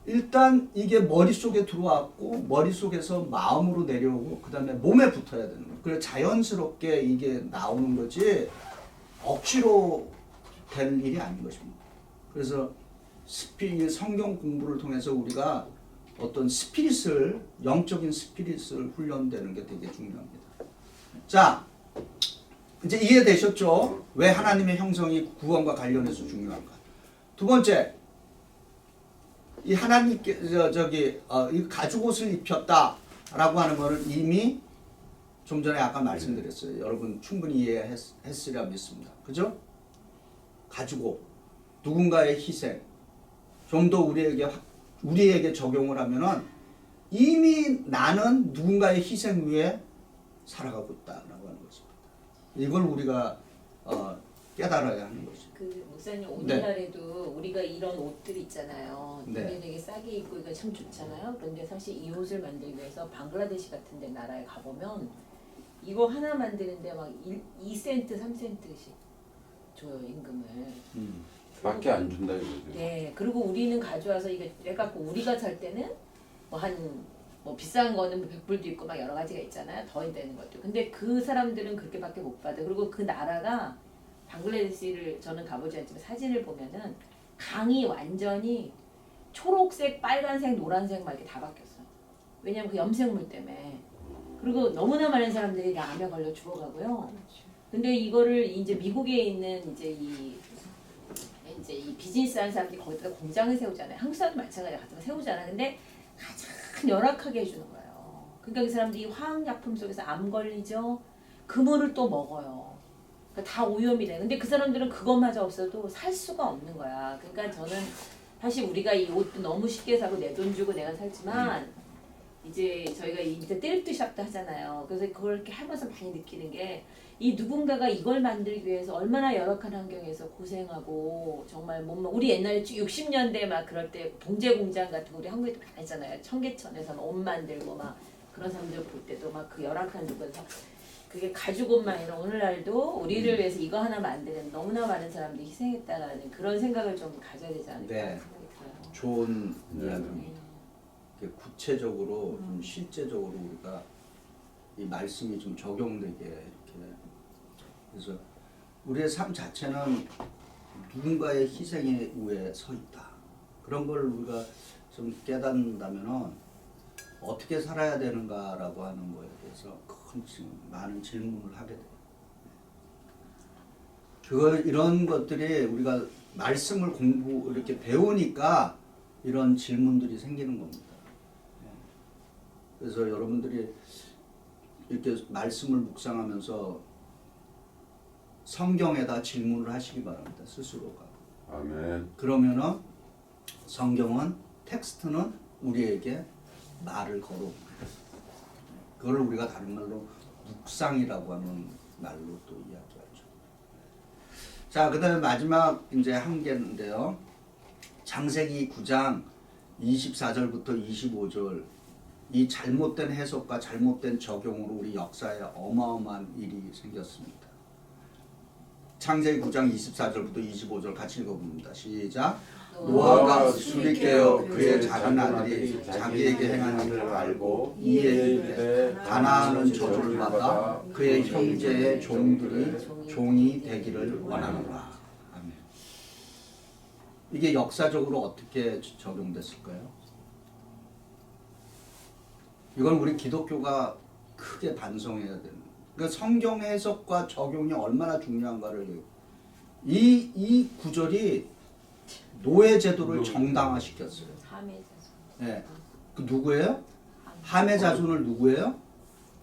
일단 이게 머릿속에 들어왔고 머릿속에서 마음으로 내려오고 그 다음에 몸에 붙어야 되는 거예요. 그래서 자연스럽게 이게 나오는 거지 억지로 될 일이 아닌 것입니다. 그래서 성경 공부를 통해서 우리가 어떤 스피릿을, 영적인 스피릿을 훈련되는 게 되게 중요합니다. 자, 이제 이해되셨죠? 왜 하나님의 형성이 구원과 관련해서 중요한가? 두 번째, 이 하나님께 이 가죽옷을 입혔다라고 하는 것을 이미 좀 전에 아까 말씀드렸어요. 여러분 충분히 이해했으리라 믿습니다. 그죠? 가죽옷, 누군가의 희생, 좀 더 우리에게 적용을 하면은 이미 나는 누군가의 희생 위에 살아가고 있다라고 하는 것입니다. 이걸 우리가 깨달아야 하는 거죠. 그 목사님 오늘날에도 우리가 이런 옷들 있잖아요. 네. 되게 싸게 입고 이거 참 좋잖아요. 그런데 사실 이 옷을 만들기 위해서 방글라데시 같은 데 나라에 가보면 이거 하나 만드는데 막 2센트, 3센트씩 줘요, 임금을. 밖에 안 준다 이거죠. 네, 그리고 우리는 가져와서 이거 해갖고 우리가 살 때는 뭐 비싼 거는 100불도 있고 막 여러 가지가 있잖아요. 더 되는 것도. 근데 그 사람들은 그렇게밖에 못 받아. 그리고 그 나라가 방글라데시를 저는 가보지 않지만 사진을 보면은 강이 완전히 초록색, 빨간색, 노란색 막 이렇게 다 바뀌었어요. 왜냐면 그 염색물 때문에. 그리고 너무나 많은 사람들이 다 암에 걸려 죽어가고요. 근데 이거를 이제 미국에 있는 이제 이 비즈니스 하는 사람들이 거기다 공장을 세우잖아요. 한국 사람도 마찬가지로 갖다가 세우잖아요. 근데 가장 열악하게 해주는 거예요. 그러니까 그 사람들이 화학약품 속에서 암 걸리죠. 그물을 또 먹어요. 그러니까 다 오염이 돼. 근데 그 사람들은 그것마저 없어도 살 수가 없는 거야. 그러니까 저는 사실 우리가 이 옷도 너무 쉽게 사고 내 돈 주고 내가 살지만 이제 저희가 이제 띠르트 샵도 하잖아요. 그래서 그걸 이렇게 하면서 많이 느끼는 게 이 누군가가 이걸 만들기 위해서 얼마나 열악한 환경에서 고생하고 정말 우리 옛날에 60년대 막 그럴 때 봉제 공장 같은 거 우리 한국에도 많이 했잖아요. 청계천에서 옷 만들고 막 그런 사람들 볼 때도 막 그 열악한 누구에서 그게 가죽옷만 아니라 오늘날도 우리를 위해서 이거 하나 만드는 너무나 많은 사람들이 희생했다라는 그런 생각을 좀 가져야 되지 않을까 네. 생각이 들어요. 좋은 이야기입니다. 구체적으로 좀 실제적으로 우리가 이 말씀이 좀 적용되게 이렇게 그래서 우리의 삶 자체는 누군가의 희생에 위에 서 있다. 그런 걸 우리가 좀 깨닫는다면은 어떻게 살아야 되는가라고 하는 거에 대해서 많은 질문을 하게 돼요. 이런 것들이 우리가 말씀을 이렇게 배우니까 이런 질문들이 생기는 겁니다. 그래서 여러분들이 이렇게 말씀을 묵상하면서 성경에다 질문을 하시기 바랍니다. 스스로가. 아멘. 그러면은 성경은 텍스트는 우리에게 말을 걸어옵니다. 그걸 우리가 다른 말로 묵상이라고 하는 말로 또 이야기하죠. 자, 그다음에 마지막 이제 한 개인데요. 창세기 9장 24절부터 25절 이 잘못된 해석과 잘못된 적용으로 우리 역사에 어마어마한 일이 생겼습니다. 창세기 9장 24절부터 25절 같이 읽어봅니다. 시작. 노아가 술이 깨어 그의 작은 아들이 자기에게 행한 일을 알고 이에 이르되 가나안은 저주를 받아 그의 형제의 종들이 종이 되기를 원하노라. 아멘. 이게 역사적으로 어떻게 적용됐을까요? 이건 우리 기독교가 크게 반성해야 되는. 그러니까 성경 해석과 적용이 얼마나 중요한가를 이 구절이 노예 제도를 정당화시켰어요. 함의자손. 네. 그 누구예요? 함의 자손을 누구예요?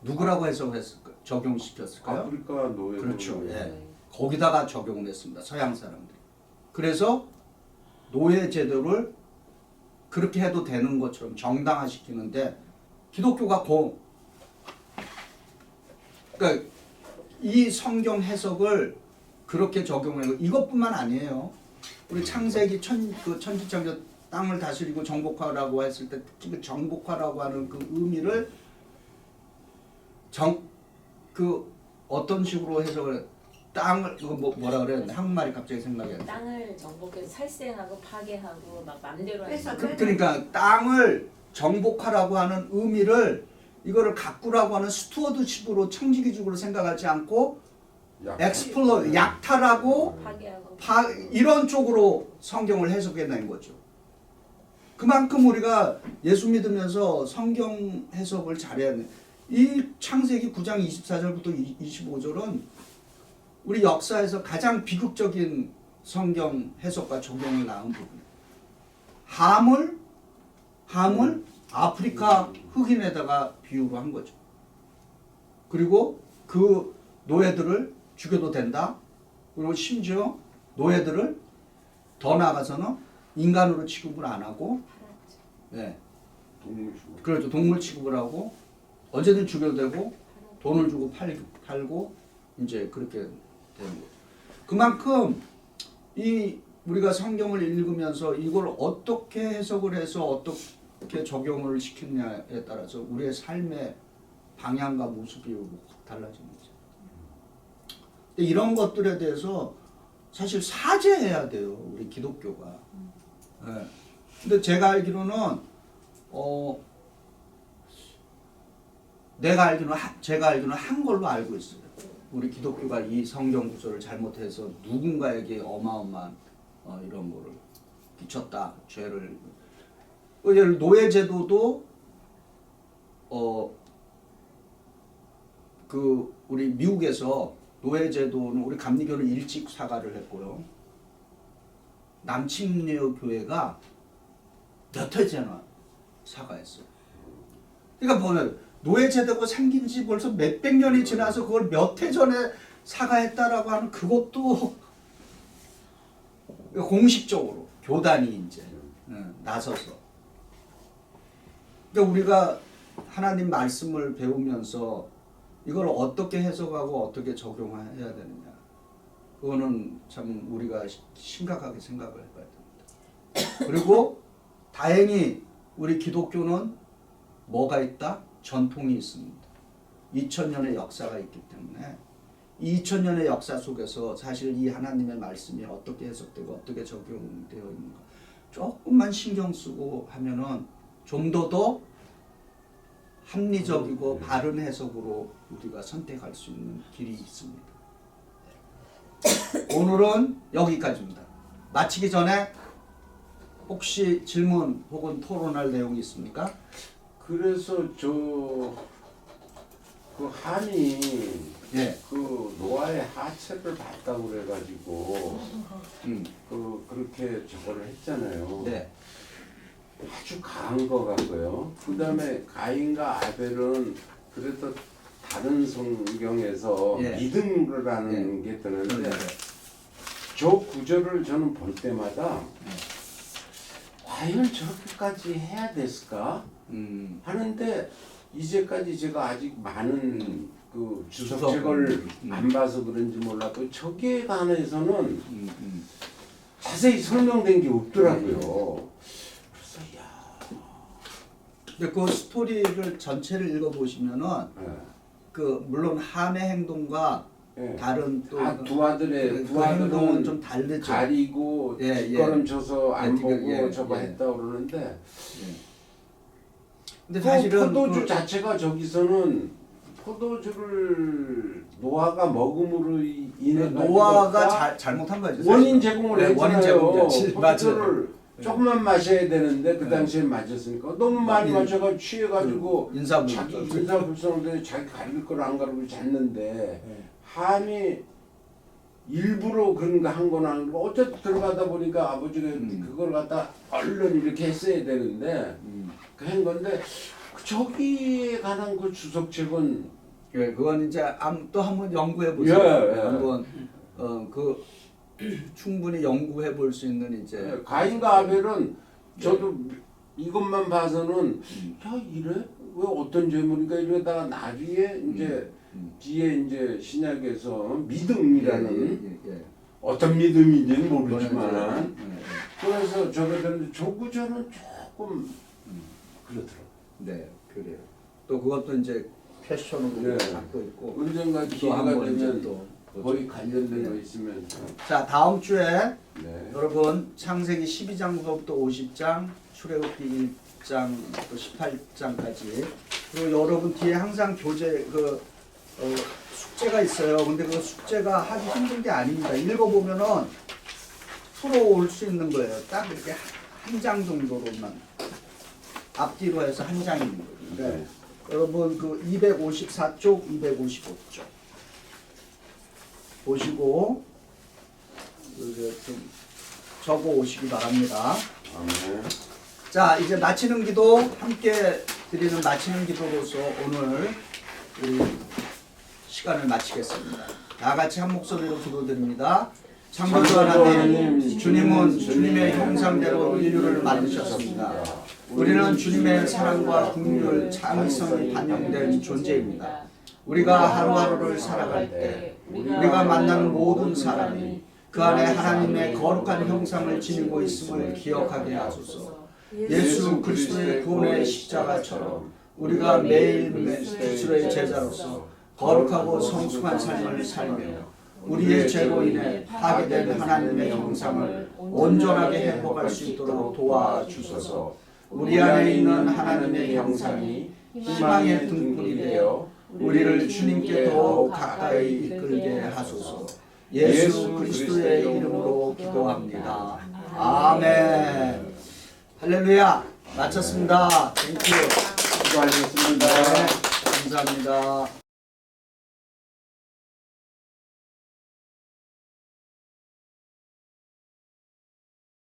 누구라고 해석했을까요? 적용시켰을까요? 아프리카 노예. 그렇죠. 예. 거기다가 적용을 했습니다. 서양 사람들이. 그래서 노예 제도를 그렇게 해도 되는 것처럼 정당화시키는데 기독교가 그러니까 이 성경 해석을 그렇게 적용해요. 이것뿐만 아니에요. 우리 창세기 천지창조 땅을 다스리고 정복하라고 했을 때 특히 정복하라고 하는 그 의미를 어떤 식으로 해석을 땅을 뭐라 그래? 한국말이 갑자기 생각이 안 나. 땅을 정복해서 살생하고 파괴하고 막 맘대로 하는 뺏어, 거. 그러니까 땅을 정복하라고 하는 의미를 이거를 가꾸라고 하는 스튜어드십으로 청지기적으로 생각하지 않고 엑스플로 약탈하고 파괴하고 이런 쪽으로 성경을 해석해낸 거죠. 그만큼 우리가 예수 믿으면서 성경 해석을 잘해야 돼. 이 창세기 9장 24절부터 25절은 우리 역사에서 가장 비극적인 성경 해석과 적용을 낳은 부분이에요. 함을 아프리카 흑인에다가 비유로 한 거죠. 그리고 그 노예들을 죽여도 된다. 그리고 심지어 노예들을 더 나아가서는 인간으로 취급을 안 하고, 네, 그렇죠. 동물 취급을 하고 언제든 죽여도 되고 돈을 주고 팔고 이제 그렇게 되는 거예요. 그만큼 이 우리가 성경을 읽으면서 이걸 어떻게 해석을 해서 어떻게 적용을 시키느냐에 따라서 우리의 삶의 방향과 모습이 확 달라지는 거죠. 근데 이런 것들에 대해서 사실 사죄해야 돼요, 우리 기독교가. 네. 근데 제가 알기로는 제가 알기로는 한 걸로 알고 있어요. 우리 기독교가 이 성경 구절을 잘못해서 누군가에게 어마어마한 이런 거를 끼쳤다, 죄를. 예를 노예 제도도 우리 미국에서 노예 제도는 우리 감리교는 일찍 사과를 했고요. 남침녀 교회가 몇 해째나 사과했어요. 그러니까 보면 노예 제도가 생긴 지 벌써 몇백 년이 지나서 그걸 몇 해 전에 사과했다라고 하는 그것도 공식적으로 교단이 이제 나서서. 그러니까 우리가 하나님 말씀을 배우면서 이걸 어떻게 해석하고 어떻게 적용해야 되느냐. 그거는 참 우리가 심각하게 생각을 해봐야 됩니다. 그리고 다행히 우리 기독교는 뭐가 있다? 전통이 있습니다. 2000년의 역사가 있기 때문에 이 2000년의 역사 속에서 사실 이 하나님의 말씀이 어떻게 해석되고 어떻게 적용되어 있는가 조금만 신경 쓰고 하면은 좀 더 합리적이고 바른 해석으로 우리가 선택할 수 있는 길이 있습니다. 오늘은 여기까지입니다. 마치기 전에 혹시 질문 혹은 토론할 내용이 있습니까? 그래서 그 함이 예. 그 노아의 하체를 봤다고 그래가지고 그렇게 저거를 했잖아요. 네. 아주 강한 것 같고요. 그 다음에 가인과 아벨은 그래도 다른 성경에서 예. 믿음을 하는 게 뜨는데 저 구절을 저는 볼 때마다 과연 저렇게까지 해야 됐을까 하는데 이제까지 제가 아직 많은 그 주석책을 안 봐서 그런지 몰라도 저기에 관해서는 자세히 설명된 게 없더라고요. 그래서 근데 그 스토리를 전체를 읽어보시면은 그 물론 함의 행동과 예. 다른 또 두 아들의 그 두 행동은 아들은 좀 다르죠. 가리고 예, 예. 뒷걸음쳐서 안 예, 보고 예, 저거 예. 했다 그러는데 근데 그 사실은 포도주 그- 자체가 저기서는 포도주를 노아가 먹음으로 인해 노아가 잘못한 거죠. 원인 사실은. 제공을 네, 했잖아요. 원인 제공이지. 포도주를 맞아요. 조금만 마셔야 되는데 그 네. 당시에 마셨으니까 너무 많이 예. 마셔가 취해가지고 인사불성. 자기 인사불성인데 자기 가릴 걸 안 가리고 잤는데 함이 일부러 그런 거 한 건 아니고 어쨌든 들어가다 보니까 아버지가 그걸 갖다 얼른 이렇게 했어야 되는데 그 한 건데 저기에 관한 그 주석책은 예, 그건 이제 또 한번 연구해 보세요. 예, 예. 한번 그 충분히 연구해 볼 수 있는 이제 가인과 아벨은 저도 이것만 봐서는 야 이래 왜 어떤 죄물인가 이러다가 나중에 이제 뒤에 이제 신약에서 믿음이라는 예, 예, 예. 어떤 믿음인지는 그거는 모르지만 이제, 그래서 저거들은 조구절은 조금 그렇더라고. 네, 그래요. 또 그것도 이제 패션으로 예. 갖고 있고 언젠가 또 기회가 한번 이제 되면 또 거의 관련된 예. 거 있으면 자, 다음 주에 네. 여러분 창세기 12장부터 50장, 출애굽기 1장 또 18장까지 그리고 여러분 뒤에 항상 교재 숙제가 있어요. 근데 그 숙제가 하기 힘든 게 아닙니다. 읽어보면은 풀어올 수 있는 거예요. 딱 이렇게 한 장 정도로만 앞뒤로 해서 한 장인 거예요. 네. 여러분 그 254쪽, 255쪽 보시고 이제 좀 적어 오시기 바랍니다. 아멘. 자, 이제 마치는 기도 함께 드리는 마치는 기도로서 오늘 우리 시간을 마치겠습니다. 다 같이 한 목소리로 기도드립니다. 창조주 하나님, 주님은 주님의 형상대로 인류를 만드셨습니다. 우리는 주님의 사랑과 긍휼, 창의성이 반영된 존재입니다. 우리가 하루하루를 살아갈 때 우리가 만나는 모든 사람이 그 안에 하나님의 거룩한 형상을 지니고 있음을 기억하게 하소서. 예수 그리스도의 구원의 십자가처럼 우리가 매일 그리스도의 제자로서 거룩하고 성숙한 삶을 살며 우리의 죄로 인해 파괴된 하나님의 형상을 온전하게 회복할 수 있도록 도와주소서. 우리 안에 있는 하나님의 형상이 희망의 등불이 되어 우리를 주님께 더 가까이 이끌게 하소서. 예수 그리스도의 이름으로 기도합니다. 아멘. 할렐루야. 마쳤습니다. 땡큐. 수고하셨습니다. 네, 감사합니다.